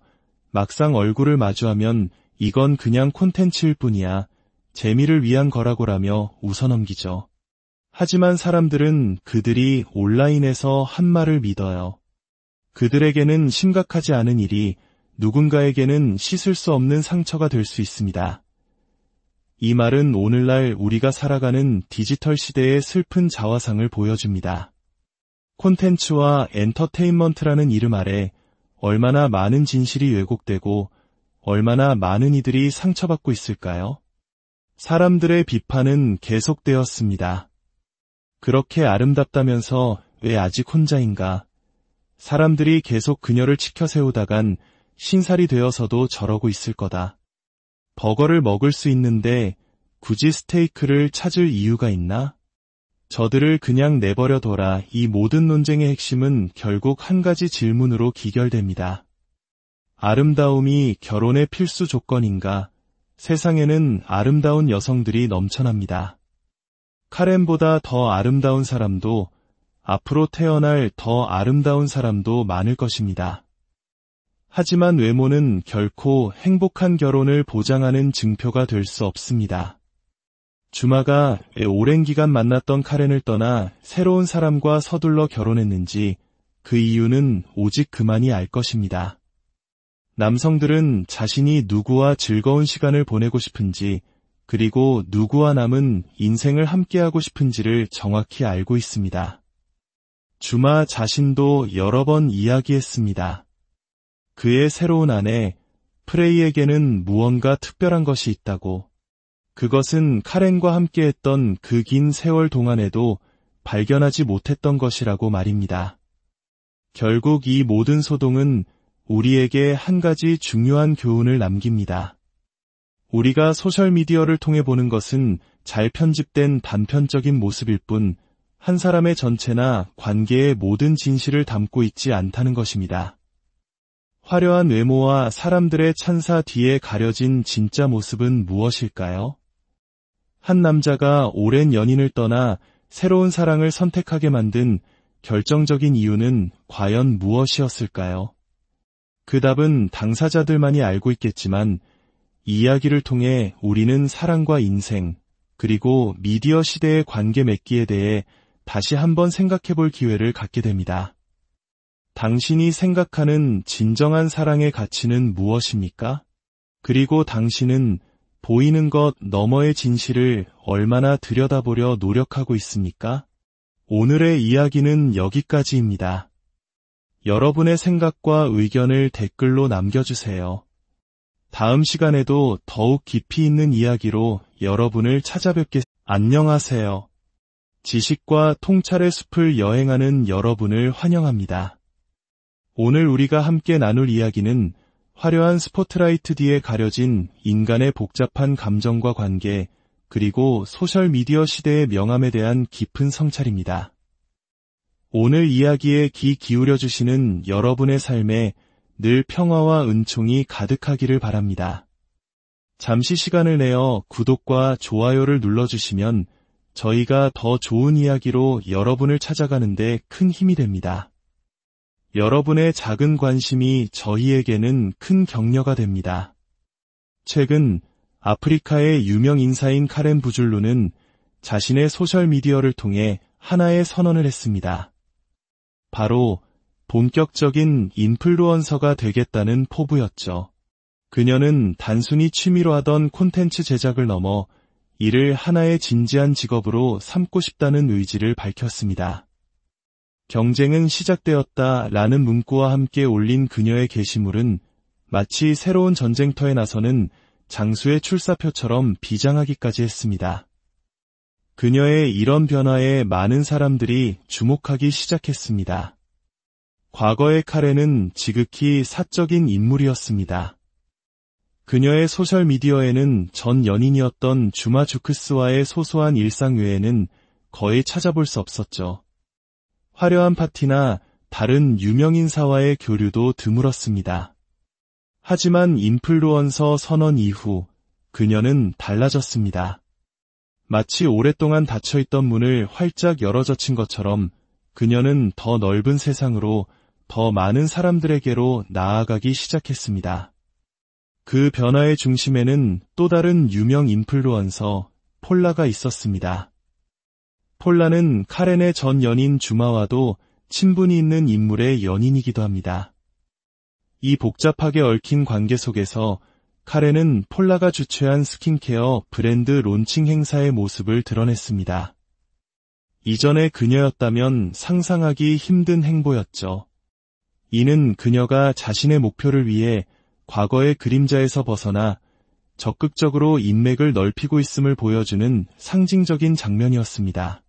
막상 얼굴을 마주하면 이건 그냥 콘텐츠일 뿐이야. 재미를 위한 거라고라며 웃어넘기죠. 하지만 사람들은 그들이 온라인에서 한 말을 믿어요. 그들에게는 심각하지 않은 일이 누군가에게는 씻을 수 없는 상처가 될 수 있습니다. 이 말은 오늘날 우리가 살아가는 디지털 시대의 슬픈 자화상을 보여줍니다. 콘텐츠와 엔터테인먼트라는 이름 아래 얼마나 많은 진실이 왜곡되고 얼마나 많은 이들이 상처받고 있을까요? 사람들의 비판은 계속되었습니다. 그렇게 아름답다면서 왜 아직 혼자인가? 사람들이 계속 그녀를 치켜 세우다간 신살이 되어서도 저러고 있을 거다. 버거를 먹을 수 있는데 굳이 스테이크를 찾을 이유가 있나? 저들을 그냥 내버려둬라. 이 모든 논쟁의 핵심은 결국 한 가지 질문으로 기결됩니다. 아름다움이 결혼의 필수 조건인가? 세상에는 아름다운 여성들이 넘쳐납니다. 카렌보다 더 아름다운 사람도, 앞으로 태어날 더 아름다운 사람도 많을 것입니다. 하지만 외모는 결코 행복한 결혼을 보장하는 증표가 될 수 없습니다. 주마가 왜 오랜 기간 만났던 카렌을 떠나 새로운 사람과 서둘러 결혼했는지 그 이유는 오직 그만이 알 것입니다. 남성들은 자신이 누구와 즐거운 시간을 보내고 싶은지, 그리고 누구와 남은 인생을 함께하고 싶은지를 정확히 알고 있습니다. 주마 자신도 여러 번 이야기했습니다. 그의 새로운 아내 프레이에게는 무언가 특별한 것이 있다고. 그것은 카렌과 함께했던 그 긴 세월 동안에도 발견하지 못했던 것이라고 말입니다. 결국 이 모든 소동은 우리에게 한 가지 중요한 교훈을 남깁니다. 우리가 소셜미디어를 통해 보는 것은 잘 편집된 단편적인 모습일 뿐, 한 사람의 전체나 관계의 모든 진실을 담고 있지 않다는 것입니다. 화려한 외모와 사람들의 찬사 뒤에 가려진 진짜 모습은 무엇일까요? 한 남자가 오랜 연인을 떠나 새로운 사랑을 선택하게 만든 결정적인 이유는 과연 무엇이었을까요? 그 답은 당사자들만이 알고 있겠지만, 이 이야기를 통해 우리는 사랑과 인생, 그리고 미디어 시대의 관계 맺기에 대해 다시 한번 생각해 볼 기회를 갖게 됩니다. 당신이 생각하는 진정한 사랑의 가치는 무엇입니까? 그리고 당신은 보이는 것 너머의 진실을 얼마나 들여다보려 노력하고 있습니까? 오늘의 이야기는 여기까지입니다. 여러분의 생각과 의견을 댓글로 남겨주세요. 다음 시간에도 더욱 깊이 있는 이야기로 여러분을 찾아뵙겠습니다. 안녕하세요. 지식과 통찰의 숲을 여행하는 여러분을 환영합니다. 오늘 우리가 함께 나눌 이야기는 화려한 스포트라이트 뒤에 가려진 인간의 복잡한 감정과 관계, 그리고 소셜미디어 시대의 명암에 대한 깊은 성찰입니다. 오늘 이야기에 귀 기울여주시는 여러분의 삶에 늘 평화와 은총이 가득하기를 바랍니다. 잠시 시간을 내어 구독과 좋아요를 눌러주시면 저희가 더 좋은 이야기로 여러분을 찾아가는데 큰 힘이 됩니다. 여러분의 작은 관심이 저희에게는 큰 격려가 됩니다. 최근 아프리카의 유명 인사인 카렌 부줄루는 자신의 소셜미디어를 통해 하나의 선언을 했습니다. 바로 본격적인 인플루언서가 되겠다는 포부였죠. 그녀는 단순히 취미로 하던 콘텐츠 제작을 넘어 이를 하나의 진지한 직업으로 삼고 싶다는 의지를 밝혔습니다. 경쟁은 시작되었다라는 문구와 함께 올린 그녀의 게시물은 마치 새로운 전쟁터에 나서는 장수의 출사표처럼 비장하기까지 했습니다. 그녀의 이런 변화에 많은 사람들이 주목하기 시작했습니다. 과거의 카렌은 지극히 사적인 인물이었습니다. 그녀의 소셜미디어에는 전 연인이었던 주마 주크스와의 소소한 일상 외에는 거의 찾아볼 수 없었죠. 화려한 파티나 다른 유명인사와의 교류도 드물었습니다. 하지만 인플루언서 선언 이후 그녀는 달라졌습니다. 마치 오랫동안 닫혀있던 문을 활짝 열어젖힌 것처럼 그녀는 더 넓은 세상으로, 더 많은 사람들에게로 나아가기 시작했습니다. 그 변화의 중심에는 또 다른 유명 인플루언서 폴라가 있었습니다. 폴라는 카렌의 전 연인 주마와도 친분이 있는 인물의 연인이기도 합니다. 이 복잡하게 얽힌 관계 속에서 카렌은 폴라가 주최한 스킨케어 브랜드 론칭 행사의 모습을 드러냈습니다. 이전의 그녀였다면 상상하기 힘든 행보였죠. 이는 그녀가 자신의 목표를 위해 과거의 그림자에서 벗어나 적극적으로 인맥을 넓히고 있음을 보여주는 상징적인 장면이었습니다.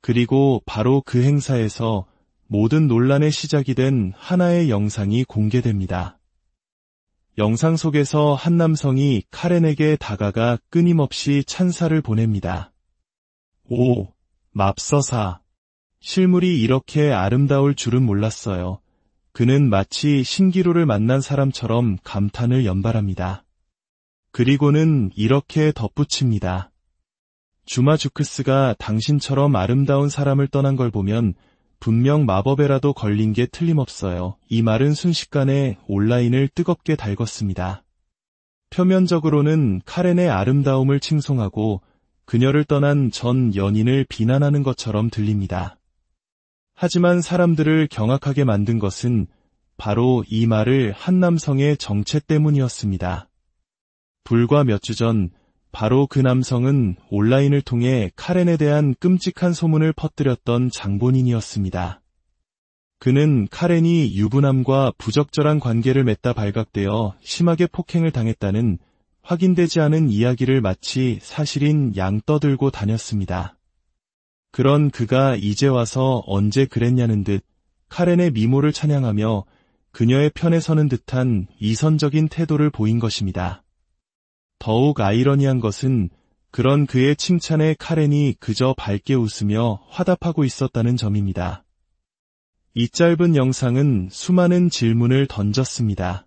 그리고 바로 그 행사에서 모든 논란의 시작이 된 하나의 영상이 공개됩니다. 영상 속에서 한 남성이 카렌에게 다가가 끊임없이 찬사를 보냅니다. 오, 맙서사. 실물이 이렇게 아름다울 줄은 몰랐어요. 그는 마치 신기루를 만난 사람처럼 감탄을 연발합니다. 그리고는 이렇게 덧붙입니다. 주마주크스가 당신처럼 아름다운 사람을 떠난 걸 보면 분명 마법에라도 걸린 게 틀림없어요. 이 말은 순식간에 온라인을 뜨겁게 달궜습니다. 표면적으로는 카렌의 아름다움을 칭송하고 그녀를 떠난 전 연인을 비난하는 것처럼 들립니다. 하지만 사람들을 경악하게 만든 것은 바로 이 말을 한 남성의 정체 때문이었습니다. 불과 몇 주 전 바로 그 남성은 온라인을 통해 카렌에 대한 끔찍한 소문을 퍼뜨렸던 장본인이었습니다. 그는 카렌이 유부남과 부적절한 관계를 맺다 발각되어 심하게 폭행을 당했다는 확인되지 않은 이야기를 마치 사실인 양 떠들고 다녔습니다. 그런 그가 이제 와서 언제 그랬냐는 듯 카렌의 미모를 찬양하며 그녀의 편에 서는 듯한 이선적인 태도를 보인 것입니다. 더욱 아이러니한 것은 그런 그의 칭찬에 카렌이 그저 밝게 웃으며 화답하고 있었다는 점입니다. 이 짧은 영상은 수많은 질문을 던졌습니다.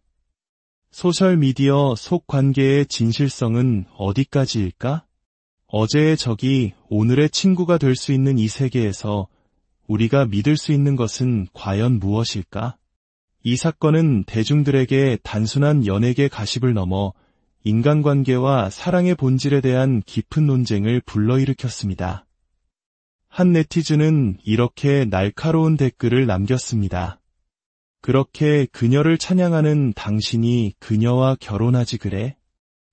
소셜미디어 속관계의 진실성은 어디까지일까? 어제의 적이 오늘의 친구가 될 수 있는 이 세계에서 우리가 믿을 수 있는 것은 과연 무엇일까? 이 사건은 대중들에게 단순한 연예계 가십을 넘어 인간관계와 사랑의 본질에 대한 깊은 논쟁을 불러일으켰습니다. 한 네티즌은 이렇게 날카로운 댓글을 남겼습니다. 그렇게 그녀를 찬양하는 당신이 그녀와 결혼하지 그래?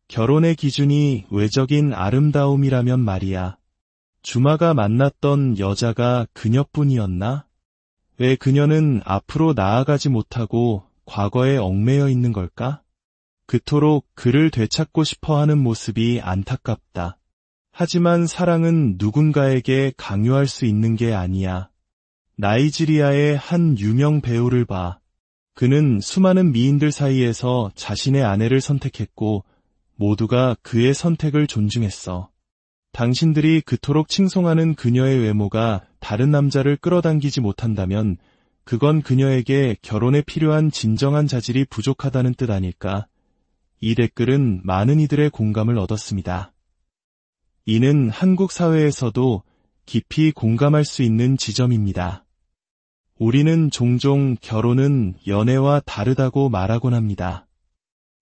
결혼의 기준이 외적인 아름다움이라면 말이야. 주마가 만났던 여자가 그녀뿐이었나? 왜 그녀는 앞으로 나아가지 못하고 과거에 얽매여 있는 걸까? 그토록 그를 되찾고 싶어하는 모습이 안타깝다. 하지만 사랑은 누군가에게 강요할 수 있는 게 아니야. 나이지리아의 한 유명 배우를 봐. 그는 수많은 미인들 사이에서 자신의 아내를 선택했고 모두가 그의 선택을 존중했어. 당신들이 그토록 칭송하는 그녀의 외모가 다른 남자를 끌어당기지 못한다면 그건 그녀에게 결혼에 필요한 진정한 자질이 부족하다는 뜻 아닐까? 이 댓글은 많은 이들의 공감을 얻었습니다. 이는 한국 사회에서도 깊이 공감할 수 있는 지점입니다. 우리는 종종 결혼은 연애와 다르다고 말하곤 합니다.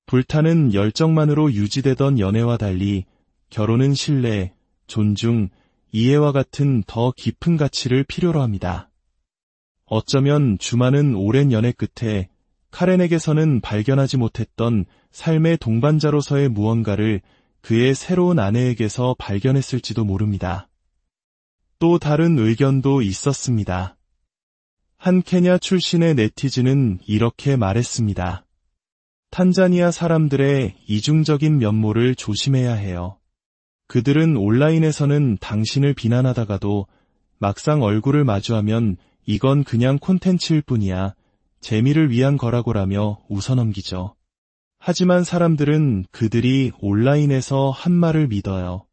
불타는 열정만으로 유지되던 연애와 달리 결혼은 신뢰, 존중, 이해와 같은 더 깊은 가치를 필요로 합니다. 어쩌면 주마는 오랜 연애 끝에 카렌에게서는 발견하지 못했던 삶의 동반자로서의 무언가를 그의 새로운 아내에게서 발견했을지도 모릅니다. 또 다른 의견도 있었습니다. 한 케냐 출신의 네티즌은 이렇게 말했습니다. 탄자니아 사람들의 이중적인 면모를 조심해야 해요. 그들은 온라인에서는 당신을 비난하다가도 막상 얼굴을 마주하면 이건 그냥 콘텐츠일 뿐이야. 재미를 위한 거라고라며 웃어넘기죠. 하지만 사람들은 그들이 온라인에서 한 말을 믿어요.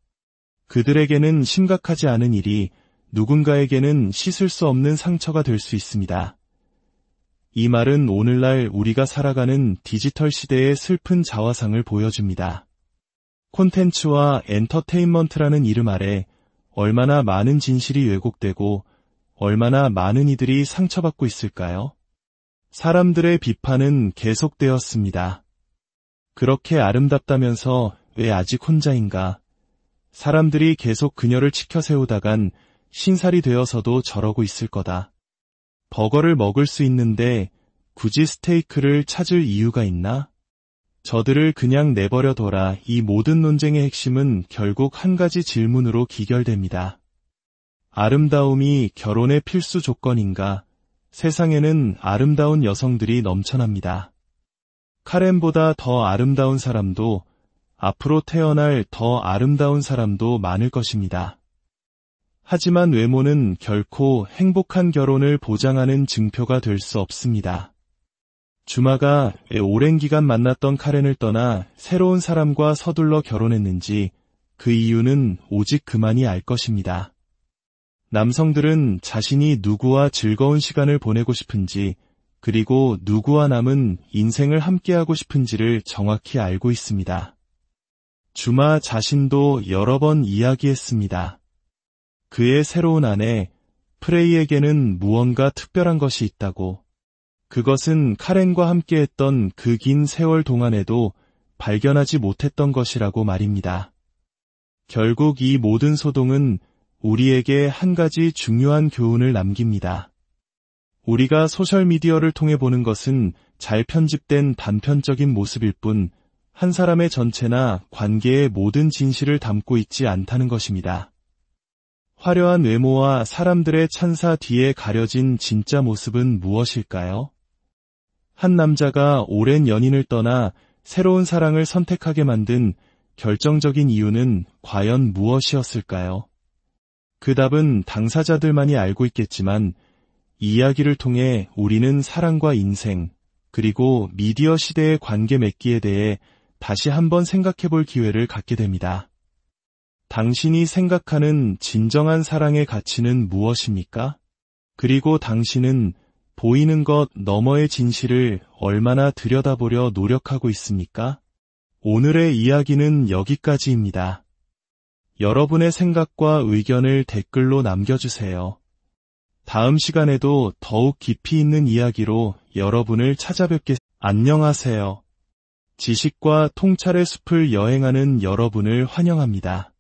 그들에게는 심각하지 않은 일이 누군가에게는 씻을 수 없는 상처가 될 수 있습니다. 이 말은 오늘날 우리가 살아가는 디지털 시대의 슬픈 자화상을 보여줍니다. 콘텐츠와 엔터테인먼트라는 이름 아래 얼마나 많은 진실이 왜곡되고 얼마나 많은 이들이 상처받고 있을까요? 사람들의 비판은 계속되었습니다. 그렇게 아름답다면서 왜 아직 혼자인가? 사람들이 계속 그녀를 치켜세우다간 신살이 되어서도 저러고 있을 거다. 버거를 먹을 수 있는데 굳이 스테이크를 찾을 이유가 있나? 저들을 그냥 내버려둬라. 이 모든 논쟁의 핵심은 결국 한 가지 질문으로 기결됩니다. 아름다움이 결혼의 필수 조건인가? 세상에는 아름다운 여성들이 넘쳐납니다. 카렌보다 더 아름다운 사람도, 앞으로 태어날 더 아름다운 사람도 많을 것입니다. 하지만 외모는 결코 행복한 결혼을 보장하는 증표가 될 수 없습니다. 주마가 오랜 기간 만났던 카렌을 떠나 새로운 사람과 서둘러 결혼했는지 그 이유는 오직 그만이 알 것입니다. 남성들은 자신이 누구와 즐거운 시간을 보내고 싶은지, 그리고 누구와 남은 인생을 함께하고 싶은지를 정확히 알고 있습니다. 주마 자신도 여러 번 이야기했습니다. 그의 새로운 아내 프레이에게는 무언가 특별한 것이 있다고. 그것은 카렌과 함께했던 그 긴 세월 동안에도 발견하지 못했던 것이라고 말입니다. 결국 이 모든 소동은 우리에게 한 가지 중요한 교훈을 남깁니다. 우리가 소셜미디어를 통해 보는 것은 잘 편집된 단편적인 모습일 뿐, 한 사람의 전체나 관계의 모든 진실을 담고 있지 않다는 것입니다. 화려한 외모와 사람들의 찬사 뒤에 가려진 진짜 모습은 무엇일까요? 한 남자가 오랜 연인을 떠나 새로운 사랑을 선택하게 만든 결정적인 이유는 과연 무엇이었을까요? 그 답은 당사자들만이 알고 있겠지만, 이 이야기를 통해 우리는 사랑과 인생, 그리고 미디어 시대의 관계 맺기에 대해 다시 한번 생각해 볼 기회를 갖게 됩니다. 당신이 생각하는 진정한 사랑의 가치는 무엇입니까? 그리고 당신은 보이는 것 너머의 진실을 얼마나 들여다보려 노력하고 있습니까? 오늘의 이야기는 여기까지입니다. 여러분의 생각과 의견을 댓글로 남겨주세요. 다음 시간에도 더욱 깊이 있는 이야기로 여러분을 찾아뵙겠습니다. 안녕하세요. 지식과 통찰의 숲을 여행하는 여러분을 환영합니다.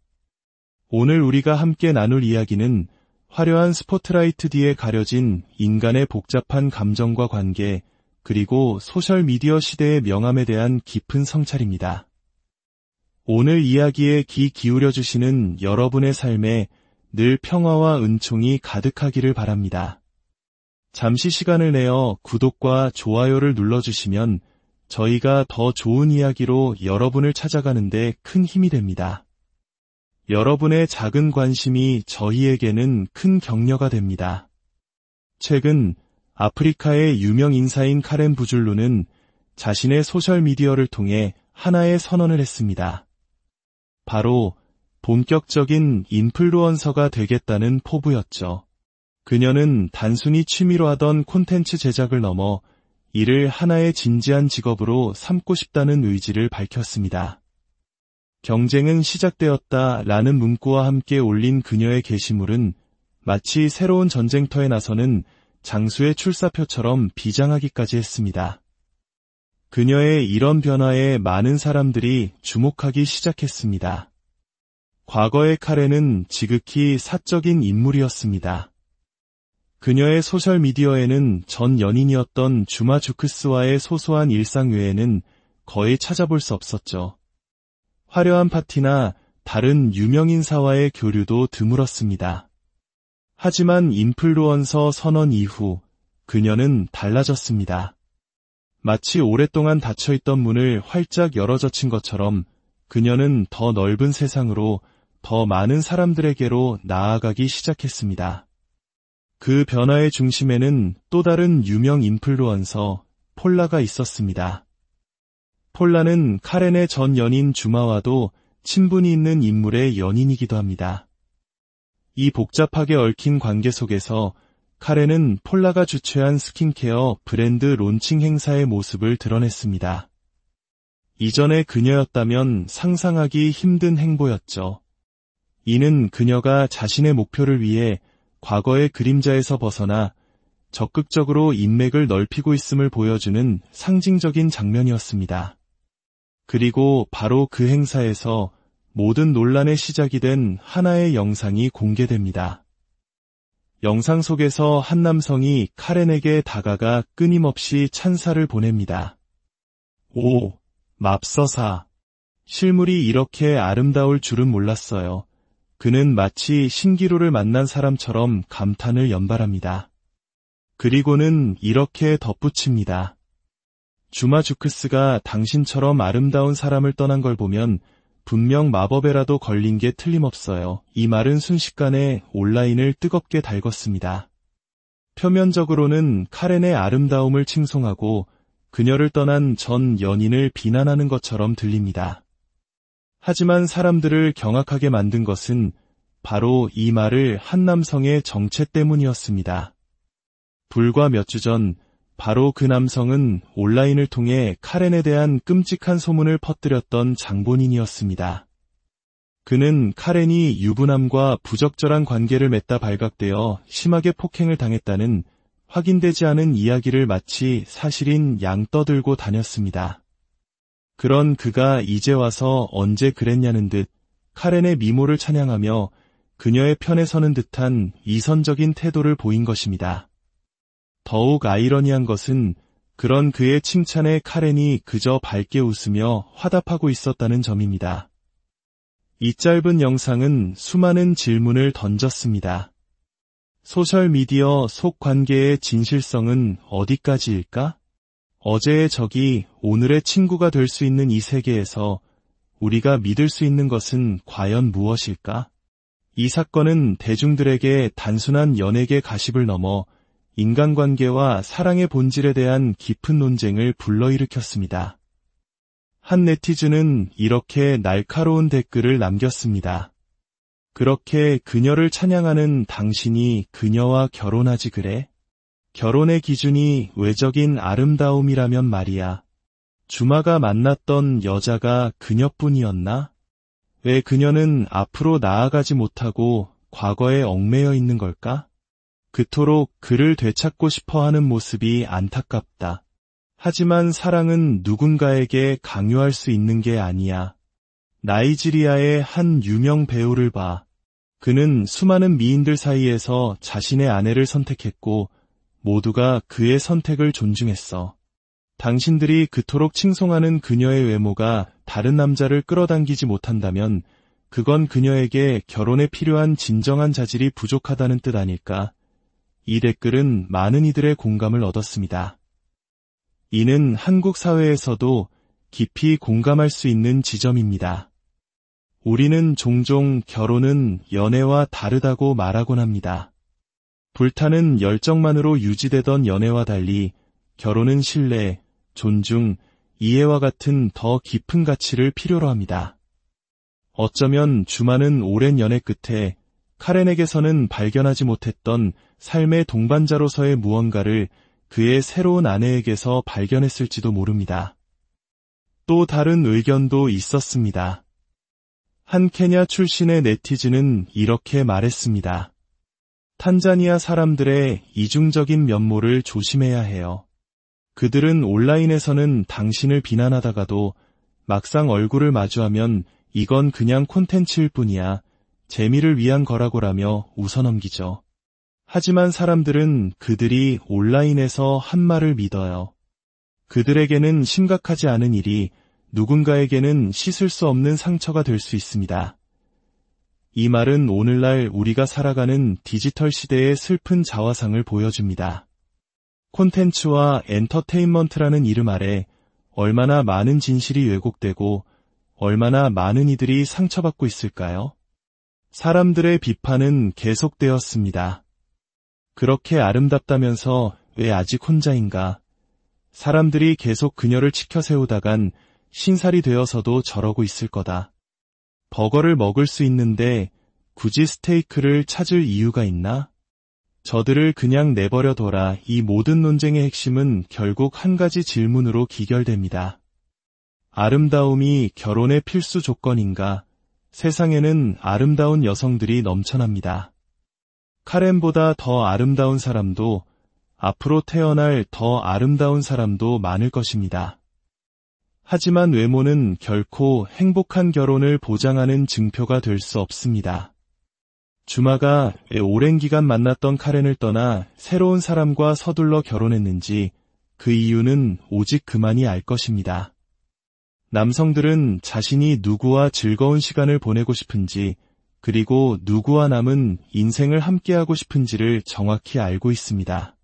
오늘 우리가 함께 나눌 이야기는 화려한 스포트라이트 뒤에 가려진 인간의 복잡한 감정과 관계, 그리고 소셜미디어 시대의 명암에 대한 깊은 성찰입니다. 오늘 이야기에 귀 기울여주시는 여러분의 삶에 늘 평화와 은총이 가득하기를 바랍니다. 잠시 시간을 내어 구독과 좋아요를 눌러주시면 저희가 더 좋은 이야기로 여러분을 찾아가는데 큰 힘이 됩니다. 여러분의 작은 관심이 저희에게는 큰 격려가 됩니다. 최근 아프리카의 유명 인사인 카렌 부줄루는 자신의 소셜미디어를 통해 하나의 선언을 했습니다. 바로 본격적인 인플루언서가 되겠다는 포부였죠. 그녀는 단순히 취미로 하던 콘텐츠 제작을 넘어 이를 하나의 진지한 직업으로 삼고 싶다는 의지를 밝혔습니다. 경쟁은 시작되었다라는 문구와 함께 올린 그녀의 게시물은 마치 새로운 전쟁터에 나서는 장수의 출사표처럼 비장하기까지 했습니다. 그녀의 이런 변화에 많은 사람들이 주목하기 시작했습니다. 과거의 카렌은 지극히 사적인 인물이었습니다. 그녀의 소셜미디어에는 전 연인이었던 주마 주크스와의 소소한 일상 외에는 거의 찾아볼 수 없었죠. 화려한 파티나 다른 유명인사와의 교류도 드물었습니다. 하지만 인플루언서 선언 이후 그녀는 달라졌습니다. 마치 오랫동안 닫혀있던 문을 활짝 열어젖힌 것처럼 그녀는 더 넓은 세상으로 더 많은 사람들에게로 나아가기 시작했습니다. 그 변화의 중심에는 또 다른 유명 인플루언서 폴라가 있었습니다. 폴라는 카렌의 전 연인 주마와도 친분이 있는 인물의 연인이기도 합니다. 이 복잡하게 얽힌 관계 속에서 카렌은 폴라가 주최한 스킨케어 브랜드 론칭 행사의 모습을 드러냈습니다. 이전의 그녀였다면 상상하기 힘든 행보였죠. 이는 그녀가 자신의 목표를 위해 과거의 그림자에서 벗어나 적극적으로 인맥을 넓히고 있음을 보여주는 상징적인 장면이었습니다. 그리고 바로 그 행사에서 모든 논란의 시작이 된 하나의 영상이 공개됩니다. 영상 속에서 한 남성이 카렌에게 다가가 끊임없이 찬사를 보냅니다. 오, 맙서사. 실물이 이렇게 아름다울 줄은 몰랐어요. 그는 마치 신기루를 만난 사람처럼 감탄을 연발합니다. 그리고는 이렇게 덧붙입니다. 주마 주크스가 당신처럼 아름다운 사람을 떠난 걸 보면 분명 마법에라도 걸린 게 틀림없어요. 이 말은 순식간에 온라인을 뜨겁게 달궜습니다. 표면적으로는 카렌의 아름다움을 칭송하고 그녀를 떠난 전 연인을 비난하는 것처럼 들립니다. 하지만 사람들을 경악하게 만든 것은 바로 이 말을 한 남성의 정체 때문이었습니다. 불과 몇 주 전 바로 그 남성은 온라인을 통해 카렌에 대한 끔찍한 소문을 퍼뜨렸던 장본인이었습니다. 그는 카렌이 유부남과 부적절한 관계를 맺다 발각되어 심하게 폭행을 당했다는 확인되지 않은 이야기를 마치 사실인 양 떠들고 다녔습니다. 그런 그가 이제 와서 언제 그랬냐는 듯 카렌의 미모를 찬양하며 그녀의 편에 서는 듯한 이선적인 태도를 보인 것입니다. 더욱 아이러니한 것은 그런 그의 칭찬에 카렌이 그저 밝게 웃으며 화답하고 있었다는 점입니다. 이 짧은 영상은 수많은 질문을 던졌습니다. 소셜미디어 속관계의 진실성은 어디까지일까? 어제의 적이 오늘의 친구가 될 수 있는 이 세계에서 우리가 믿을 수 있는 것은 과연 무엇일까? 이 사건은 대중들에게 단순한 연예계 가십을 넘어 인간관계와 사랑의 본질에 대한 깊은 논쟁을 불러일으켰습니다. 한 네티즌은 이렇게 날카로운 댓글을 남겼습니다. 그렇게 그녀를 찬양하는 당신이 그녀와 결혼하지 그래? 결혼의 기준이 외적인 아름다움이라면 말이야. 주마가 만났던 여자가 그녀뿐이었나? 왜 그녀는 앞으로 나아가지 못하고 과거에 얽매여 있는 걸까? 그토록 그를 되찾고 싶어하는 모습이 안타깝다. 하지만 사랑은 누군가에게 강요할 수 있는 게 아니야. 나이지리아의 한 유명 배우를 봐. 그는 수많은 미인들 사이에서 자신의 아내를 선택했고 모두가 그의 선택을 존중했어. 당신들이 그토록 칭송하는 그녀의 외모가 다른 남자를 끌어당기지 못한다면 그건 그녀에게 결혼에 필요한 진정한 자질이 부족하다는 뜻 아닐까? 이 댓글은 많은 이들의 공감을 얻었습니다. 이는 한국 사회에서도 깊이 공감할 수 있는 지점입니다. 우리는 종종 결혼은 연애와 다르다고 말하곤 합니다. 불타는 열정만으로 유지되던 연애와 달리 결혼은 신뢰, 존중, 이해와 같은 더 깊은 가치를 필요로 합니다. 어쩌면 주마는 오랜 연애 끝에 카렌에게서는 발견하지 못했던 삶의 동반자로서의 무언가를 그의 새로운 아내에게서 발견했을지도 모릅니다. 또 다른 의견도 있었습니다. 한 케냐 출신의 네티즌은 이렇게 말했습니다. 탄자니아 사람들의 이중적인 면모를 조심해야 해요. 그들은 온라인에서는 당신을 비난하다가도 막상 얼굴을 마주하면 이건 그냥 콘텐츠일 뿐이야. 재미를 위한 거라고라며 웃어넘기죠. 하지만 사람들은 그들이 온라인에서 한 말을 믿어요. 그들에게는 심각하지 않은 일이 누군가에게는 씻을 수 없는 상처가 될 수 있습니다. 이 말은 오늘날 우리가 살아가는 디지털 시대의 슬픈 자화상을 보여줍니다. 콘텐츠와 엔터테인먼트라는 이름 아래 얼마나 많은 진실이 왜곡되고 얼마나 많은 이들이 상처받고 있을까요? 사람들의 비판은 계속되었습니다. 그렇게 아름답다면서 왜 아직 혼자인가? 사람들이 계속 그녀를 치켜세우다간 신살이 되어서도 저러고 있을 거다. 버거를 먹을 수 있는데 굳이 스테이크를 찾을 이유가 있나? 저들을 그냥 내버려둬라. 이 모든 논쟁의 핵심은 결국 한 가지 질문으로 기결됩니다. 아름다움이 결혼의 필수 조건인가? 세상에는 아름다운 여성들이 넘쳐납니다. 카렌보다 더 아름다운 사람도 앞으로 태어날 더 아름다운 사람도 많을 것입니다. 하지만 외모는 결코 행복한 결혼을 보장하는 증표가 될 수 없습니다. 주마가 왜 오랜 기간 만났던 카렌을 떠나 새로운 사람과 서둘러 결혼했는지 그 이유는 오직 그만이 알 것입니다. 남성들은 자신이 누구와 즐거운 시간을 보내고 싶은지 그리고 누구와 남은 인생을 함께하고 싶은지를 정확히 알고 있습니다.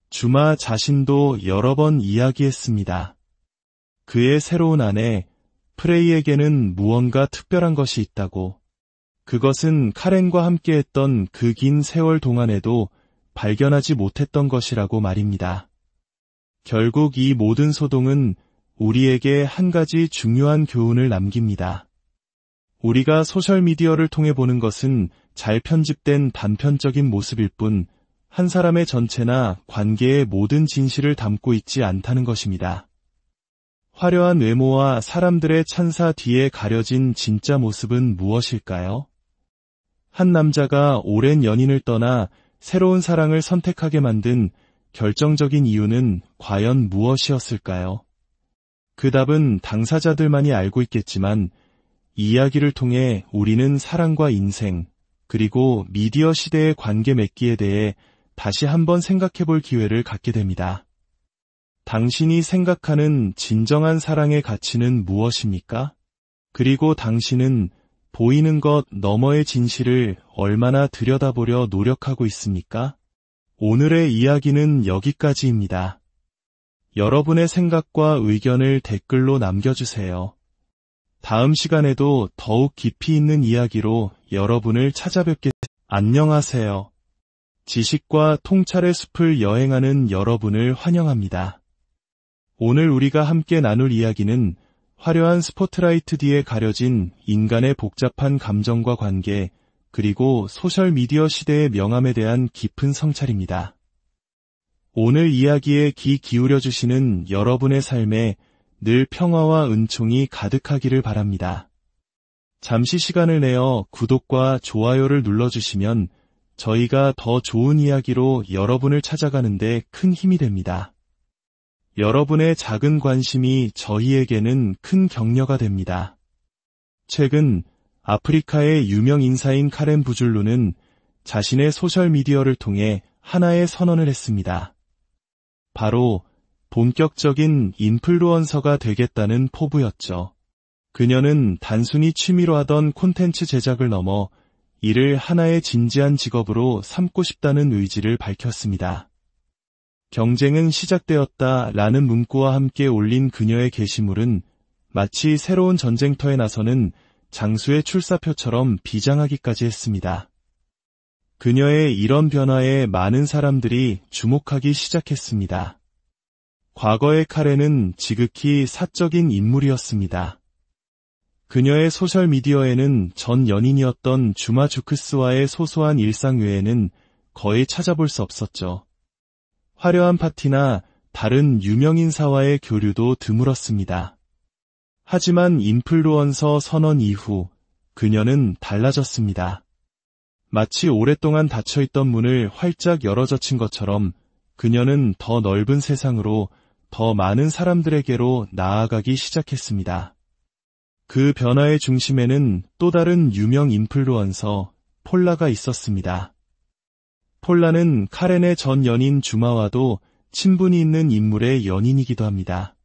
주마 자신도 여러 번 이야기했습니다. 그의 새로운 아내 프레이에게는 무언가 특별한 것이 있다고. 그것은 카렌과 함께했던 그 긴 세월 동안에도 발견하지 못했던 것이라고 말입니다. 결국 이 모든 소동은 우리에게 한 가지 중요한 교훈을 남깁니다. 우리가 소셜미디어를 통해 보는 것은 잘 편집된 단편적인 모습일 뿐 한 사람의 전체나 관계의 모든 진실을 담고 있지 않다는 것입니다. 화려한 외모와 사람들의 찬사 뒤에 가려진 진짜 모습은 무엇일까요? 한 남자가 오랜 연인을 떠나 새로운 사랑을 선택하게 만든 결정적인 이유는 과연 무엇이었을까요? 그 답은 당사자들만이 알고 있겠지만 이 이야기를 통해 우리는 사랑과 인생, 그리고 미디어 시대의 관계 맺기에 대해 다시 한번 생각해 볼 기회를 갖게 됩니다. 당신이 생각하는 진정한 사랑의 가치는 무엇입니까? 그리고 당신은 보이는 것 너머의 진실을 얼마나 들여다보려 노력하고 있습니까? 오늘의 이야기는 여기까지입니다. 여러분의 생각과 의견을 댓글로 남겨주세요. 다음 시간에도 더욱 깊이 있는 이야기로 여러분을 찾아뵙겠습니다. 안녕하세요. 지식과 통찰의 숲을 여행하는 여러분을 환영합니다. 오늘 우리가 함께 나눌 이야기는 화려한 스포트라이트 뒤에 가려진 인간의 복잡한 감정과 관계, 그리고 소셜미디어 시대의 명암에 대한 깊은 성찰입니다. 오늘 이야기에 귀 기울여주시는 여러분의 삶에 늘 평화와 은총이 가득하기를 바랍니다. 잠시 시간을 내어 구독과 좋아요를 눌러주시면 저희가 더 좋은 이야기로 여러분을 찾아가는데 큰 힘이 됩니다. 여러분의 작은 관심이 저희에게는 큰 격려가 됩니다. 최근 아프리카의 유명 인사인 카렌 부줄루는 자신의 소셜미디어를 통해 하나의 선언을 했습니다. 바로 본격적인 인플루언서가 되겠다는 포부였죠. 그녀는 단순히 취미로 하던 콘텐츠 제작을 넘어 이를 하나의 진지한 직업으로 삼고 싶다는 의지를 밝혔습니다. 경쟁은 시작되었다라는 문구와 함께 올린 그녀의 게시물은 마치 새로운 전쟁터에 나서는 장수의 출사표처럼 비장하기까지 했습니다. 그녀의 이런 변화에 많은 사람들이 주목하기 시작했습니다. 과거의 카렌은 지극히 사적인 인물이었습니다. 그녀의 소셜미디어에는 전 연인이었던 주마 주크스와의 소소한 일상 외에는 거의 찾아볼 수 없었죠. 화려한 파티나 다른 유명인사와의 교류도 드물었습니다. 하지만 인플루언서 선언 이후 그녀는 달라졌습니다. 마치 오랫동안 닫혀있던 문을 활짝 열어젖힌 것처럼 그녀는 더 넓은 세상으로 더 많은 사람들에게로 나아가기 시작했습니다. 그 변화의 중심에는 또 다른 유명 인플루언서 폴라가 있었습니다. 폴라는 카렌의 전 연인 주마와도 친분이 있는 인물의 연인이기도 합니다.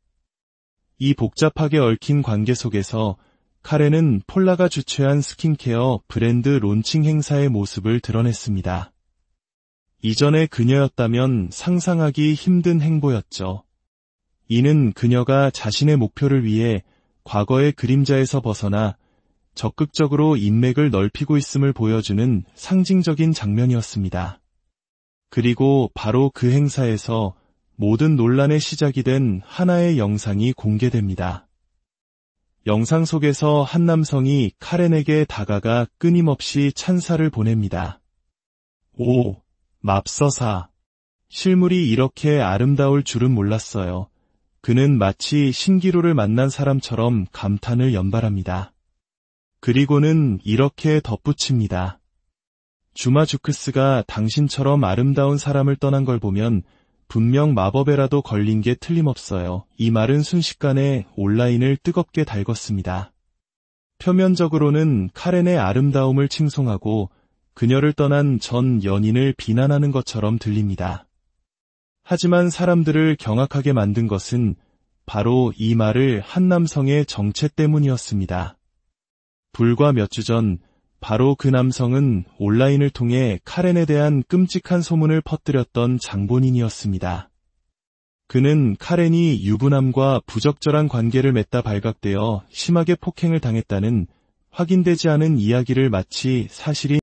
이 복잡하게 얽힌 관계 속에서 카렌은 폴라가 주최한 스킨케어 브랜드 론칭 행사의 모습을 드러냈습니다. 이전의 그녀였다면 상상하기 힘든 행보였죠. 이는 그녀가 자신의 목표를 위해 과거의 그림자에서 벗어나 적극적으로 인맥을 넓히고 있음을 보여주는 상징적인 장면이었습니다. 그리고 바로 그 행사에서 모든 논란의 시작이 된 하나의 영상이 공개됩니다. 영상 속에서 한 남성이 카렌에게 다가가 끊임없이 찬사를 보냅니다. 오, 맙서사. 실물이 이렇게 아름다울 줄은 몰랐어요. 그는 마치 신기루를 만난 사람처럼 감탄을 연발합니다. 그리고는 이렇게 덧붙입니다. 주마 주크스가 당신처럼 아름다운 사람을 떠난 걸 보면 분명 마법에라도 걸린 게 틀림없어요. 이 말은 순식간에 온라인을 뜨겁게 달궜습니다. 표면적으로는 카렌의 아름다움을 칭송하고 그녀를 떠난 전 연인을 비난하는 것처럼 들립니다. 하지만 사람들을 경악하게 만든 것은 바로 이 말을 한 남성의 정체 때문이었습니다. 불과 몇 주 전 바로 그 남성은 온라인을 통해 카렌에 대한 끔찍한 소문을 퍼뜨렸던 장본인이었습니다. 그는 카렌이 유부남과 부적절한 관계를 맺다 발각되어 심하게 폭행을 당했다는 확인되지 않은 이야기를 마치 사실인